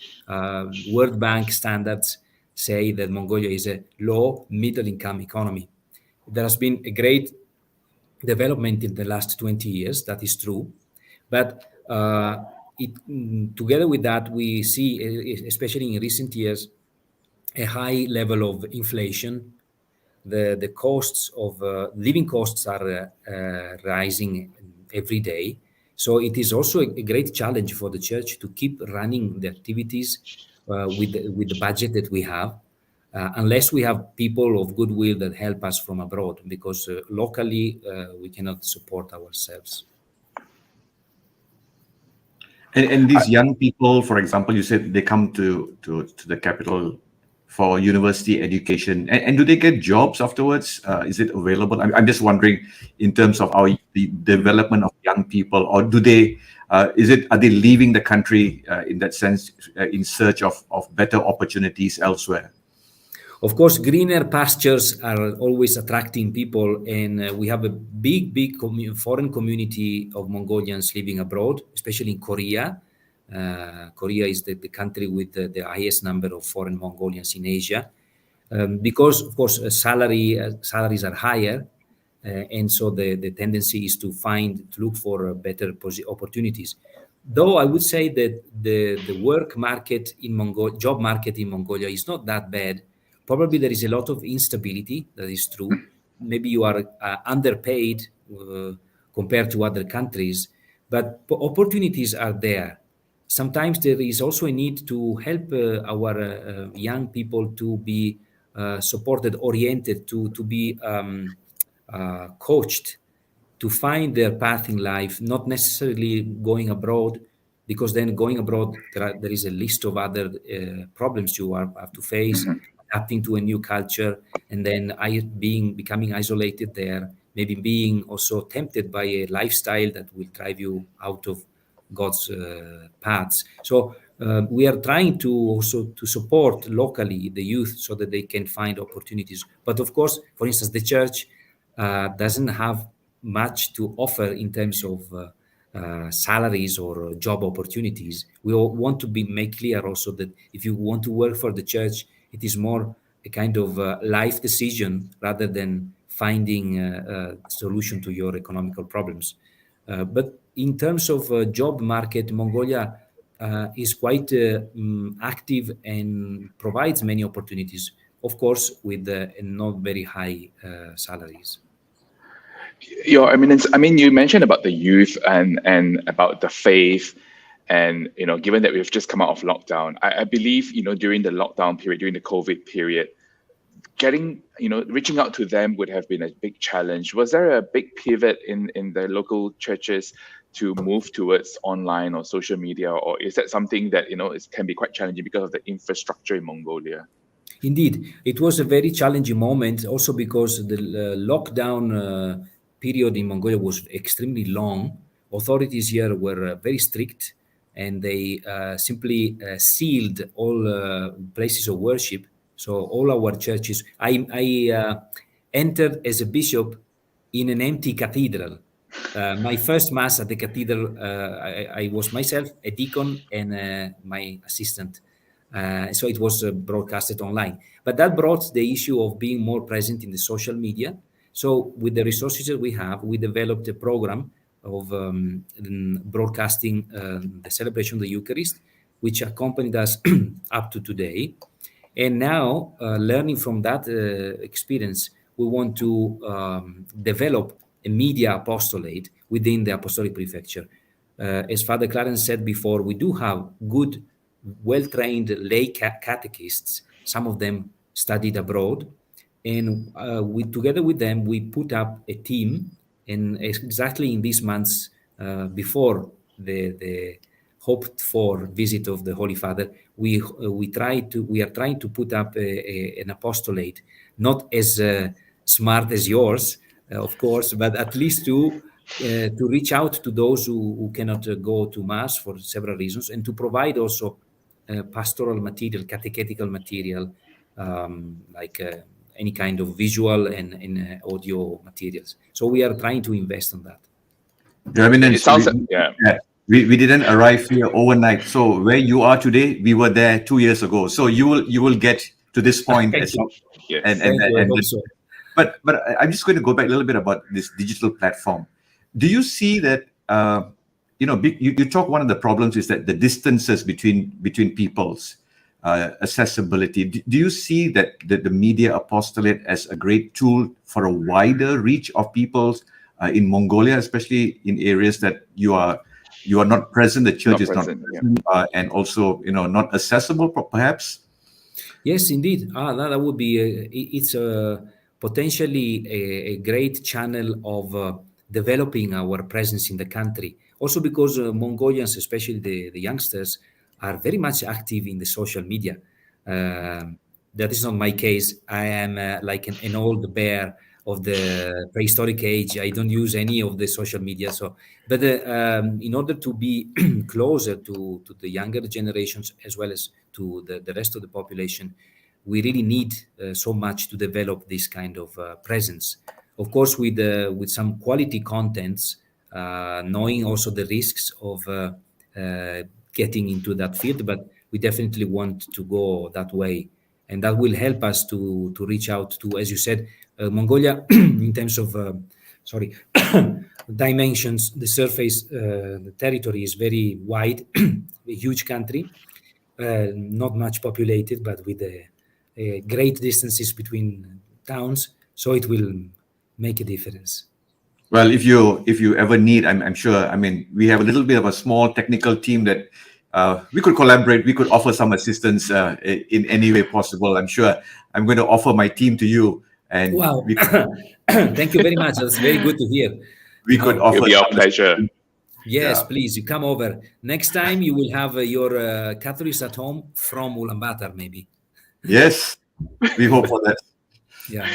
World Bank standards say that Mongolia is a low middle income economy. There has been a great development in the last 20 years, that is true. But together with that, we see, especially in recent years, a high level of inflation. The costs of living costs are rising every day. So it is also a great challenge for the church to keep running the activities with the budget that we have, unless we have people of goodwill that help us from abroad, because locally we cannot support ourselves. And these young people, for example, you said they come to the capital for university education, and do they get jobs afterwards? Is it available? I'm just wondering, in terms of the development of young people, or do they? Are they leaving the country in that sense, in search of better opportunities elsewhere? Of course, greener pastures are always attracting people, and we have a big foreign community of Mongolians living abroad, especially in Korea. Korea is the country with the highest number of foreign Mongolians in Asia, because, of course, salaries are higher, and so the tendency is to look for better opportunities. Though I would say that the work market in job market in Mongolia is not that bad. Probably there is a lot of instability. That is true. Maybe you are underpaid compared to other countries, but opportunities are there. Sometimes there is also a need to help our young people to be supported, oriented, to be coached to find their path in life, not necessarily going abroad, because then going abroad, there is a list of other problems you have to face, adapting to a new culture, and then becoming isolated there, maybe being also tempted by a lifestyle that will drive you out of God's paths. So we are trying to also to support locally the youth so that they can find opportunities. But of course, for instance, the church doesn't have much to offer in terms of salaries or job opportunities. We all want to make clear also that if you want to work for the church, it is more a kind of life decision rather than finding a solution to your economical problems. But in terms of job market, Mongolia is quite active and provides many opportunities, of course, with not very high salaries. Your Eminence, I mean, you mentioned about the youth and about the faith, and given that we've just come out of lockdown, I believe during the lockdown period, during the COVID period, reaching out to them would have been a big challenge. Was there a big pivot in the local churches to move towards online or social media, or is that something that can be quite challenging because of the infrastructure in Mongolia? Indeed, it was a very challenging moment, also because the lockdown period in Mongolia was extremely long. Authorities here were very strict, and they simply sealed all places of worship. So all our churches. I entered as a bishop in an empty cathedral. My first mass at the cathedral, I was myself, a deacon, and my assistant. So it was broadcasted online. But that brought the issue of being more present in the social media. So with the resources that we have, we developed a program of broadcasting the celebration of the Eucharist, which accompanied us up to today. And now, learning from that experience, we want to develop a media apostolate within the Apostolic Prefecture. As Father Clarence said before, we do have good, well-trained lay catechists. Some of them studied abroad. And together with them, we put up a team. And exactly in these months before the hoped for visit of the Holy Father, we are trying to put up an apostolate, not as smart as yours, of course, but at least to reach out to those who cannot go to Mass for several reasons, and to provide also pastoral material, catechetical material, like any kind of visual and audio materials. So we are trying to invest on that. Your It Eminence, sounds yeah. we didn't arrive here overnight. So where you are today, we were there 2 years ago. So you will get to this point Thank as you. Yes. and Thank you. I hope so. but I'm just going to go back a little bit about this digital platform. Do you see that you talk, one of the problems is that the distances between peoples, accessibility. Do you see that the media apostolate as a great tool for a wider reach of peoples in Mongolia, especially in areas that you are not present, the church is not present, present, and also not accessible perhaps? Yes, indeed. That would be it's potentially a great channel of developing our presence in the country. Also because Mongolians, especially the youngsters, are very much active in the social media. That is not my case. I am like an old bear of the prehistoric age. I don't use any of the social media. So, but in order to be closer to the younger generations as well as to the rest of the population, we really need so much to develop this kind of presence. Of course, with some quality contents, knowing also the risks of getting into that field, but we definitely want to go that way, and that will help us to reach out to, as you said, Mongolia in terms of sorry dimensions. The surface, the territory is very wide, a huge country, not much populated, but with great distances between towns, so it will make a difference. Well, if you ever need, I'm sure. I mean, we have a little bit of a small technical team that we could collaborate. We could offer some assistance in any way possible. I'm sure. I'm going to offer my team to you, and Wow. we Thank you very much. That's very good to hear. could It'll offer be our some pleasure. Yes, Yeah. please, you come over. Next time you will have your Catholics at home from Ulaanbaatar, maybe. Yes, we hope for that. Yeah.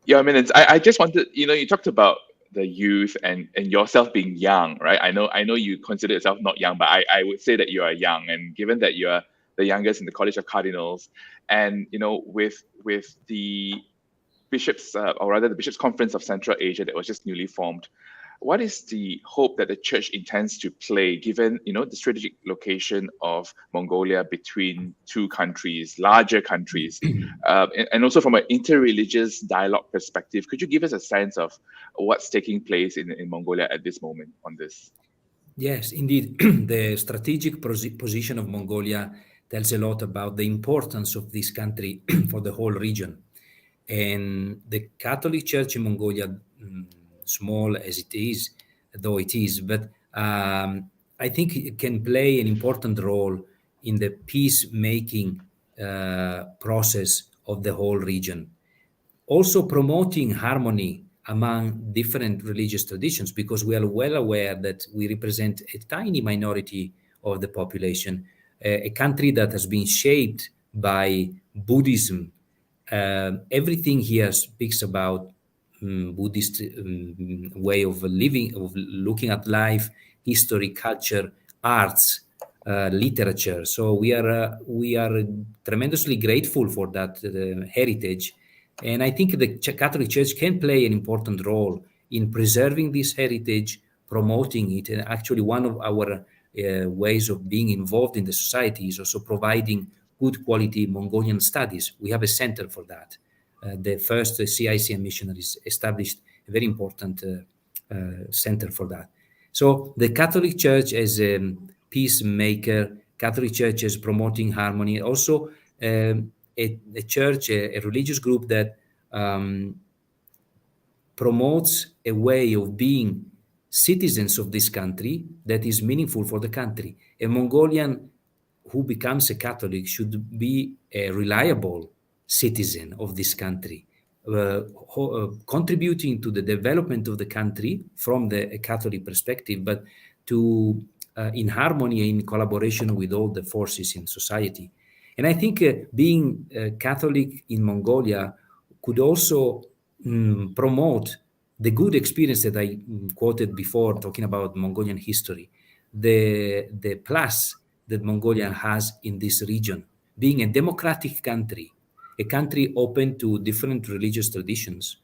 Yeah, I mean, I just wanted, you talked about the youth and yourself being young, right? I know you consider yourself not young, but I would say that you are young. And given that you are the youngest in the College of Cardinals, and with the bishops, or rather the Bishops' Conference of Central Asia that was just newly formed, what is the hope that the church intends to play, given the strategic location of Mongolia between two countries, larger countries, and also from an interreligious dialogue perspective? Could you give us a sense of what's taking place in Mongolia at this moment on this? Yes, indeed. The strategic position of Mongolia tells a lot about the importance of this country for the whole region. And the Catholic Church in Mongolia, small as it is, though it is, but I think it can play an important role in the peacemaking process of the whole region. Also promoting harmony among different religious traditions, because we are well aware that we represent a tiny minority of the population, a country that has been shaped by Buddhism. Everything here speaks about Buddhist way of living, of looking at life, history, culture, arts, literature. So we are tremendously grateful for that heritage, and I think the Catholic Church can play an important role in preserving this heritage, promoting it, and actually one of our ways of being involved in the society is also providing good quality Mongolian studies. We have a center for that. The first CICM missionaries established a very important center for that. So the Catholic Church as a peacemaker, Catholic Church as promoting harmony, also a church, a religious group that promotes a way of being citizens of this country that is meaningful for the country. A Mongolian who becomes a Catholic should be a reliable citizen of this country, contributing to the development of the country from the Catholic perspective, but to in harmony and in collaboration with all the forces in society. And I think being Catholic in Mongolia could also promote the good experience that I quoted before, talking about Mongolian history, the plus that Mongolia has in this region, being a democratic country, a country open to different religious traditions.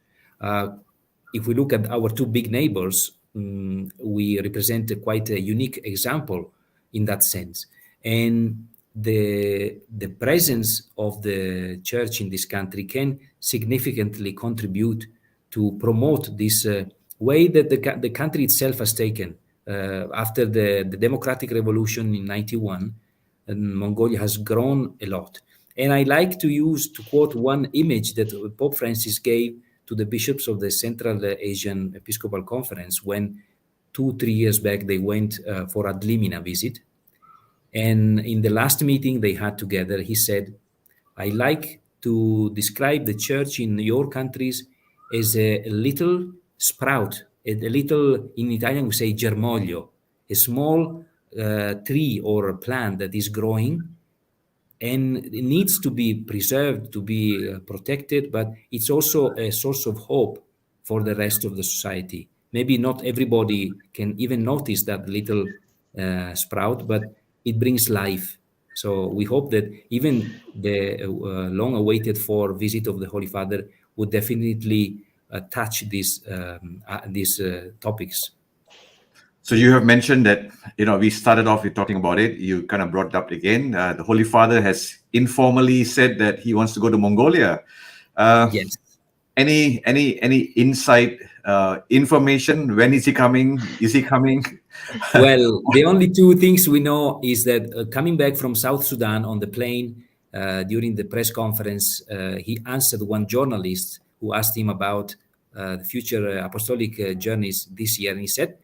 If we look at our two big neighbors, we represent quite a unique example in that sense. And the presence of the church in this country can significantly contribute to promote this way that the country itself has taken. After the democratic revolution in 91, and Mongolia has grown a lot. And I like to quote one image that Pope Francis gave to the bishops of the Central Asian Episcopal Conference when 2-3 years back they went for a Dlimina visit. And in the last meeting they had together, he said, I like to describe the church in your countries as a little sprout, a little, in Italian we say germoglio, a small tree or plant that is growing and it needs to be preserved, to be protected, but it's also a source of hope for the rest of the society. Maybe not everybody can even notice that little sprout, but it brings life. So we hope that even the long-awaited for visit of the Holy Father would definitely touch these topics. So you have mentioned that, we started off with talking about it. You kind of brought it up again. The Holy Father has informally said that he wants to go to Mongolia. Yes. Any insight, information? When is he coming? Is he coming? Well, the only two things we know is that coming back from South Sudan on the plane during the press conference, he answered one journalist who asked him about the future apostolic journeys this year, and he said,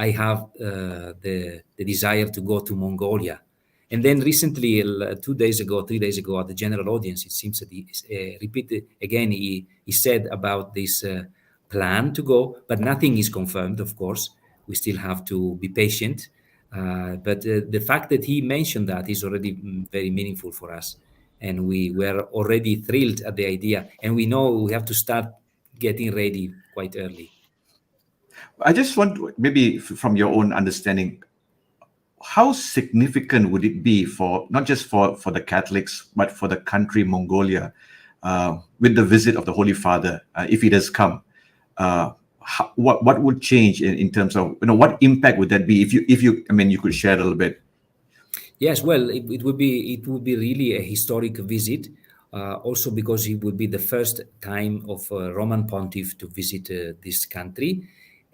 I have the desire to go to Mongolia. And then recently, 2 days ago, 3 days ago, at the general audience, it seems that he repeated again, he said about this plan to go, but nothing is confirmed, of course. We still have to be patient. But the fact that he mentioned that is already very meaningful for us. And we were already thrilled at the idea. And we know we have to start getting ready quite early. I just want, maybe from your own understanding, how significant would it be for not just for the Catholics, but for the country Mongolia, with the visit of the Holy Father, if he does come? What would change in terms of, what impact would that be if you you could share a little bit? Yes, well, it would be really a historic visit, also because it would be the first time of a Roman pontiff to visit this country,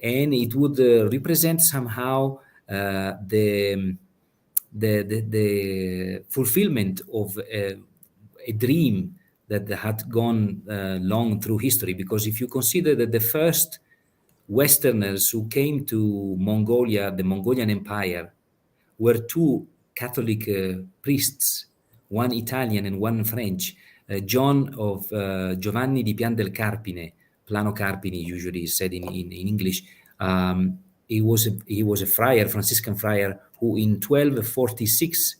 and it would represent somehow the fulfillment of a dream that had gone long through history. Because if you consider that the first Westerners who came to Mongolia, the Mongolian Empire, were two Catholic priests, one Italian and one French, Giovanni di Pian del Carpine, Plano Carpini usually is said in English. He was a friar, Franciscan friar, who in 1246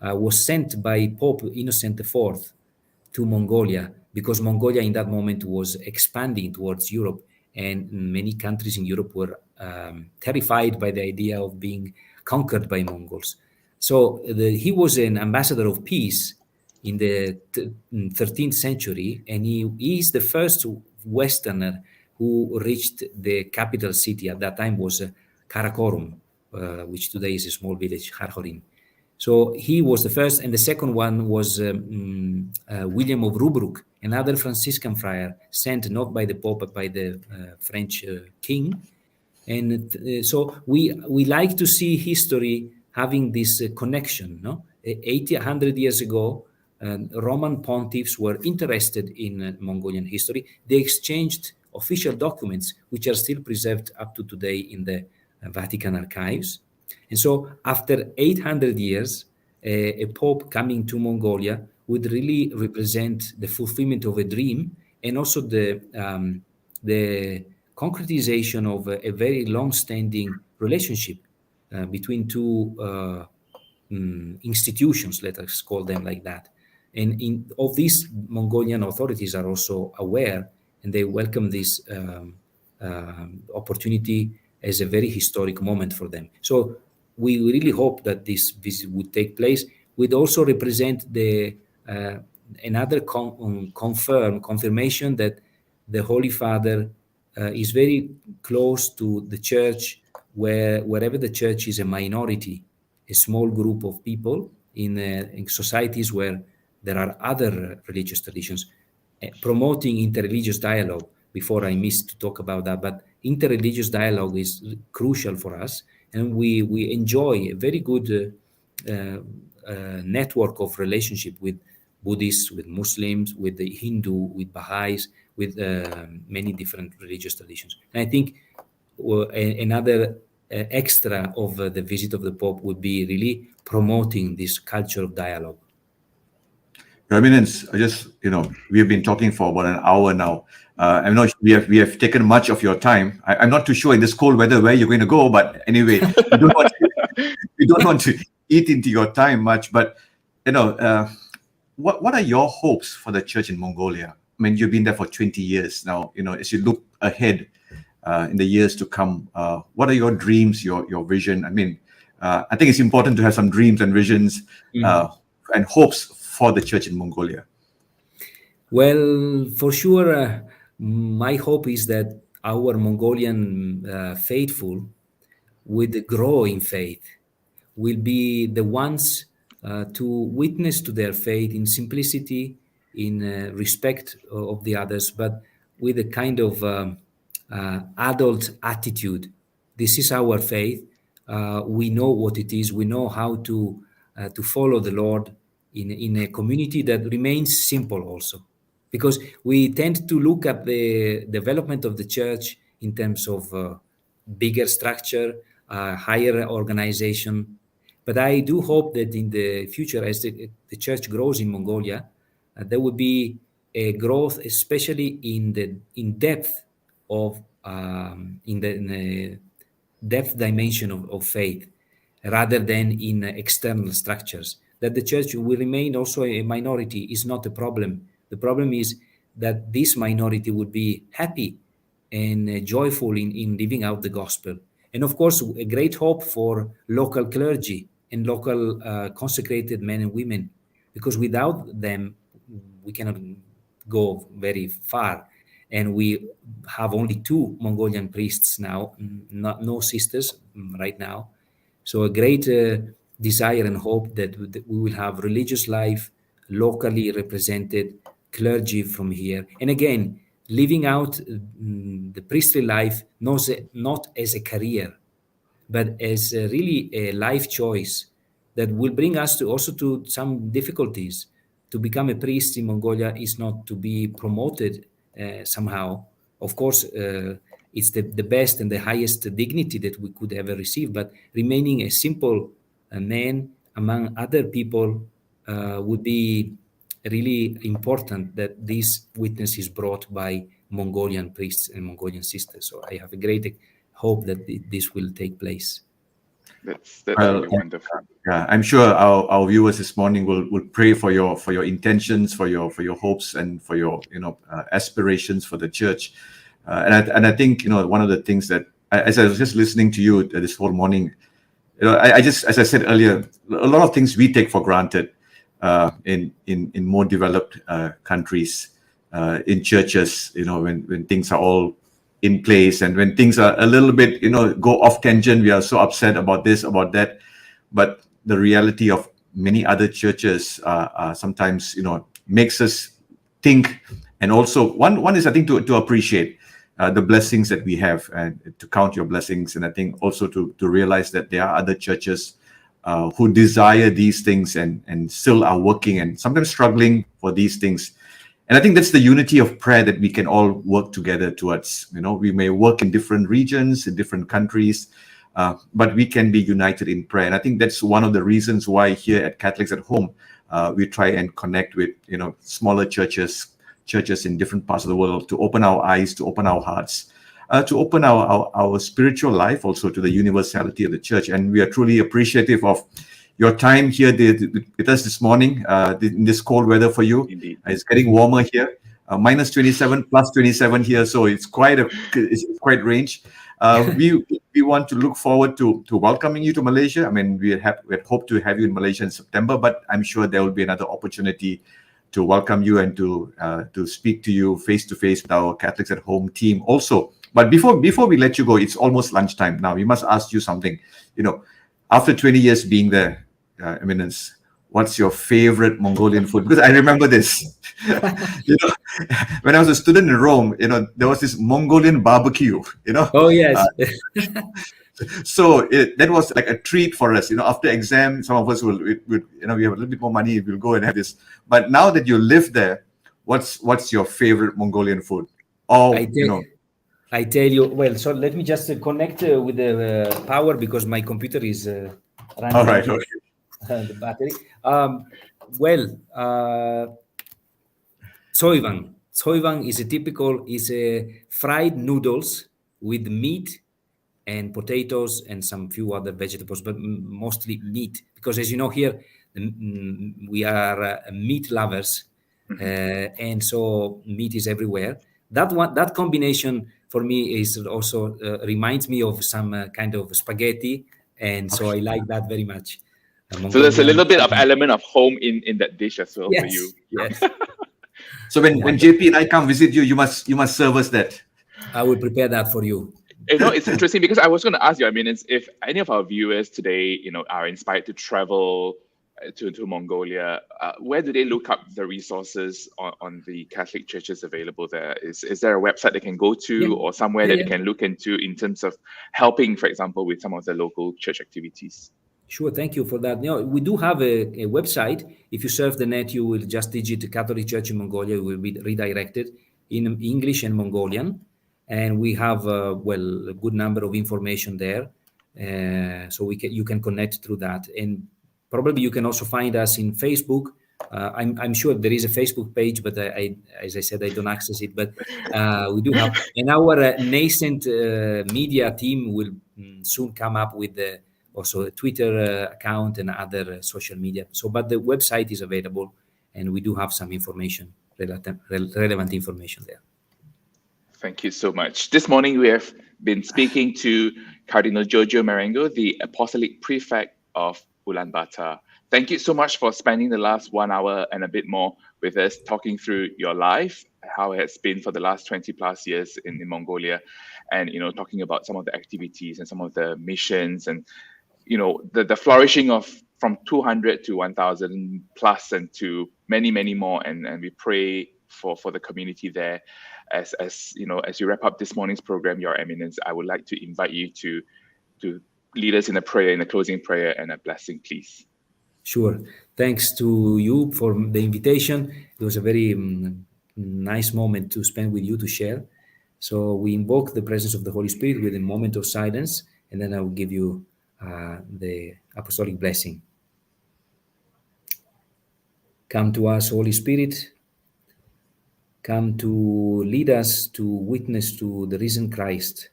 was sent by Pope Innocent IV to Mongolia, because Mongolia in that moment was expanding towards Europe, and many countries in Europe were terrified by the idea of being conquered by Mongols. So he was an ambassador of peace in the 13th century, and he is the first Westerner who reached the capital city. At that time was Karakorum, which today is a small village, Kharkhorin. So he was the first, and the second one was William of Rubruck, another Franciscan friar sent not by the Pope but by the French king. And so we like to see history having this connection. No, 100 years ago, Roman pontiffs were interested in Mongolian history. They exchanged official documents, which are still preserved up to today in the Vatican archives. And so after 800 years, a pope coming to Mongolia would really represent the fulfillment of a dream, and also the concretization of a very long-standing relationship between two institutions, let us call them like that. And of these, Mongolian authorities are also aware, and they welcome this opportunity as a very historic moment for them. So we really hope that this visit would take place. Would also represent the another confirmation that the Holy Father is very close to the church, wherever the church is a minority, a small group of people in societies where there are other religious traditions, promoting interreligious dialogue. Before I missed to talk about that, but interreligious dialogue is crucial for us, and we enjoy a very good network of relationship with Buddhists, with Muslims, with the Hindu, with Baha'is, with many different religious traditions. And I think another extra of the visit of the Pope would be really promoting this culture of dialogue. Your Eminence, I just, we have been talking for about an hour now. I know we have taken much of your time. I'm not too sure in this cold weather where you're going to go, but anyway, we don't want to eat into your time much. But what are your hopes for the church in Mongolia? I mean, you've been there for 20 years now. As you look ahead in the years to come, what are your dreams, your vision? I mean, I think it's important to have some dreams and visions and hopes for the church in Mongolia. Well, for sure, my hope is that our Mongolian faithful would grow in faith, will be the ones to witness to their faith in simplicity, in respect of the others, but with a kind of adult attitude. This is our faith. We know what it is. We know how to follow the Lord in a community that remains simple also, because we tend to look at the development of the church in terms of bigger structure, higher organization. But I do hope that in the future, as the church grows in Mongolia, there will be a growth, especially in depth of in the depth dimension of faith, rather than in external structures. That the church will remain also a minority is not a problem. The problem is that this minority would be happy and joyful in living out the gospel. And of course, a great hope for local clergy and local consecrated men and women, because without them, we cannot go very far. And we have only 2 Mongolian priests now, no sisters right now. So a great desire and hope that we will have religious life locally represented, clergy from here. And again, living out the priestly life not as a career, but as really a life choice that will bring us also to some difficulties. To become a priest in Mongolia is not to be promoted somehow. Of course, it's the best and the highest dignity that we could ever receive, but remaining a simple man among other people would be really important, that this witness is brought by Mongolian priests and Mongolian sisters. So I have a great hope that this will take place. That's really wonderful. Yeah, I'm sure our viewers this morning will pray for your intentions, for your hopes, and for your aspirations for the church. And I think one of the things that as I was just listening to you this whole morning, I just, as I said earlier, a lot of things we take for granted in more developed countries, in churches, when things are all in place, and when things are a little bit go off tangent, we are so upset about this, about that. But the reality of many other churches sometimes makes us think, and also one is, I think, to appreciate the blessings that we have, and to count your blessings, and I think also to realize that there are other churches who desire these things and still are working and sometimes struggling for these things. And I think that's the unity of prayer that we can all work together towards. We may work in different regions, in different countries, but we can be united in prayer. And I think that's one of the reasons why here at Catholics at Home, we try and connect with, smaller churches in different parts of the world, to open our eyes, to open our hearts. to open our spiritual life also to the universality of the church. And we are truly appreciative of your time here with us this morning in this cold weather for you. Indeed. It's getting warmer here, minus 27, plus 27 here, so it's quite range. We want to look forward to welcoming you to Malaysia. I mean, we had hoped to have you in Malaysia in September, but I'm sure there will be another opportunity to welcome you and to speak to you face to face with our Catholics at Home team also. But before we let you go, it's almost lunchtime now. We must ask you something. After 20 years being there, Eminence, what's your favorite Mongolian food? Because I remember this. When I was a student in Rome, there was this Mongolian barbecue. Oh yes. So that was like a treat for us. After exam, some of us will we have a little bit more money, we'll go and have this. But now that you live there, what's your favorite Mongolian food? I tell you, well, so let me just connect with the power because my computer is running. All right. Okay. The battery. Soyvang. Soyvang is a fried noodles with meat and potatoes and some few other vegetables, but mostly meat. Because as you know here, we are meat lovers, and so meat is everywhere. That combination for me is also reminds me of some kind of spaghetti, and so I like that very much. So there's a little bit of element of home in that dish as well for you. Yes. So when JP and I come visit you, you must serve us that. I will prepare that for you. It's interesting because I was going to ask you, if any of our viewers today, are inspired to travel to Mongolia, where do they look up the resources on the Catholic churches available there? Is there a website they can go to or somewhere that they can look into in terms of helping, for example, with some of the local church activities? Sure, thank you for that. We do have a website. If you surf the net, you will just digit Catholic Church in Mongolia. You will be redirected in English and Mongolian. And we have, a good number of information there. So you can connect through that. And probably you can also find us in Facebook. I'm sure there is a Facebook page, but as I said, I don't access it. But we do have, and our nascent media team will soon come up with also a Twitter account and other social media. But the website is available, and we do have some information, relevant information there. Thank you so much. This morning we have been speaking to Cardinal Giorgio Marengo, the Apostolic Prefect of Ulaanbaatar. Thank you so much for spending the last 1 hour and a bit more with us, talking through your life, how it has been for the last 20 plus years in Mongolia, and talking about some of the activities and some of the missions and the flourishing of from 200 to 1,000 plus and to many, many more. And we pray for the community there. As you wrap up this morning's program, Your Eminence, I would like to invite you to lead us in a prayer, in a closing prayer and a blessing, please. Sure. Thanks to you for the invitation. It was a very nice moment to spend with you to share. So we invoke the presence of the Holy Spirit with a moment of silence, and then I will give you the apostolic blessing. Come to us, Holy Spirit. Come to lead us to witness to the risen Christ.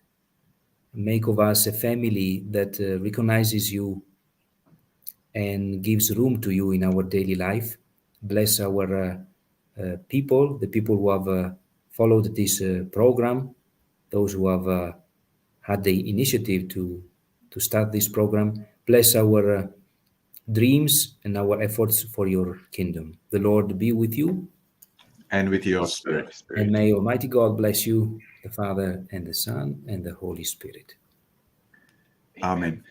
Make of us a family that recognizes you and gives room to you in our daily life. Bless our people, the people who have followed this program, those who have had the initiative to start this program. Bless our dreams and our efforts for your kingdom. The Lord be with you. And with your spirit. And may Almighty God bless you, the Father and the Son and the Holy Spirit. Amen.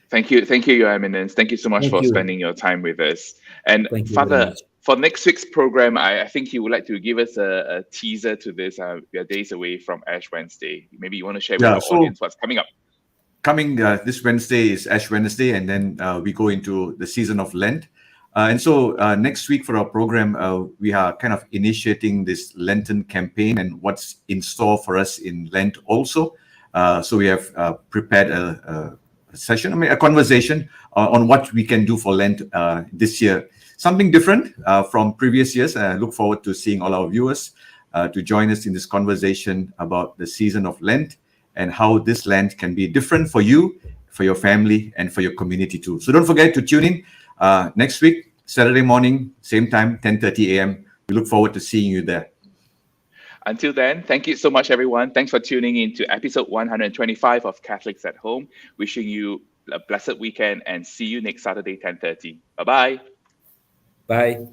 Thank you, Your Eminence. Thank you so much for spending your time with us. And Father, for next week's program, I think you would like to give us a teaser to this. We are days away from Ash Wednesday. Maybe you want to share with our audience what's coming up. Coming this Wednesday is Ash Wednesday, and then we go into the season of Lent. And so next week for our program, we are kind of initiating this Lenten campaign and what's in store for us in Lent also. So we have prepared a session, a conversation on what we can do for Lent this year. Something different from previous years. I look forward to seeing all our viewers. to join us in this conversation about the season of Lent and how this Lent can be different for you, for your family, and for your community too. So don't forget to tune in next week, Saturday morning, same time, 10:30 a.m. We look forward to seeing you there. Until then, thank you so much, everyone. Thanks for tuning in to episode 125 of Catholics at Home. Wishing you a blessed weekend and see you next Saturday, 10:30. Bye-bye. Bye.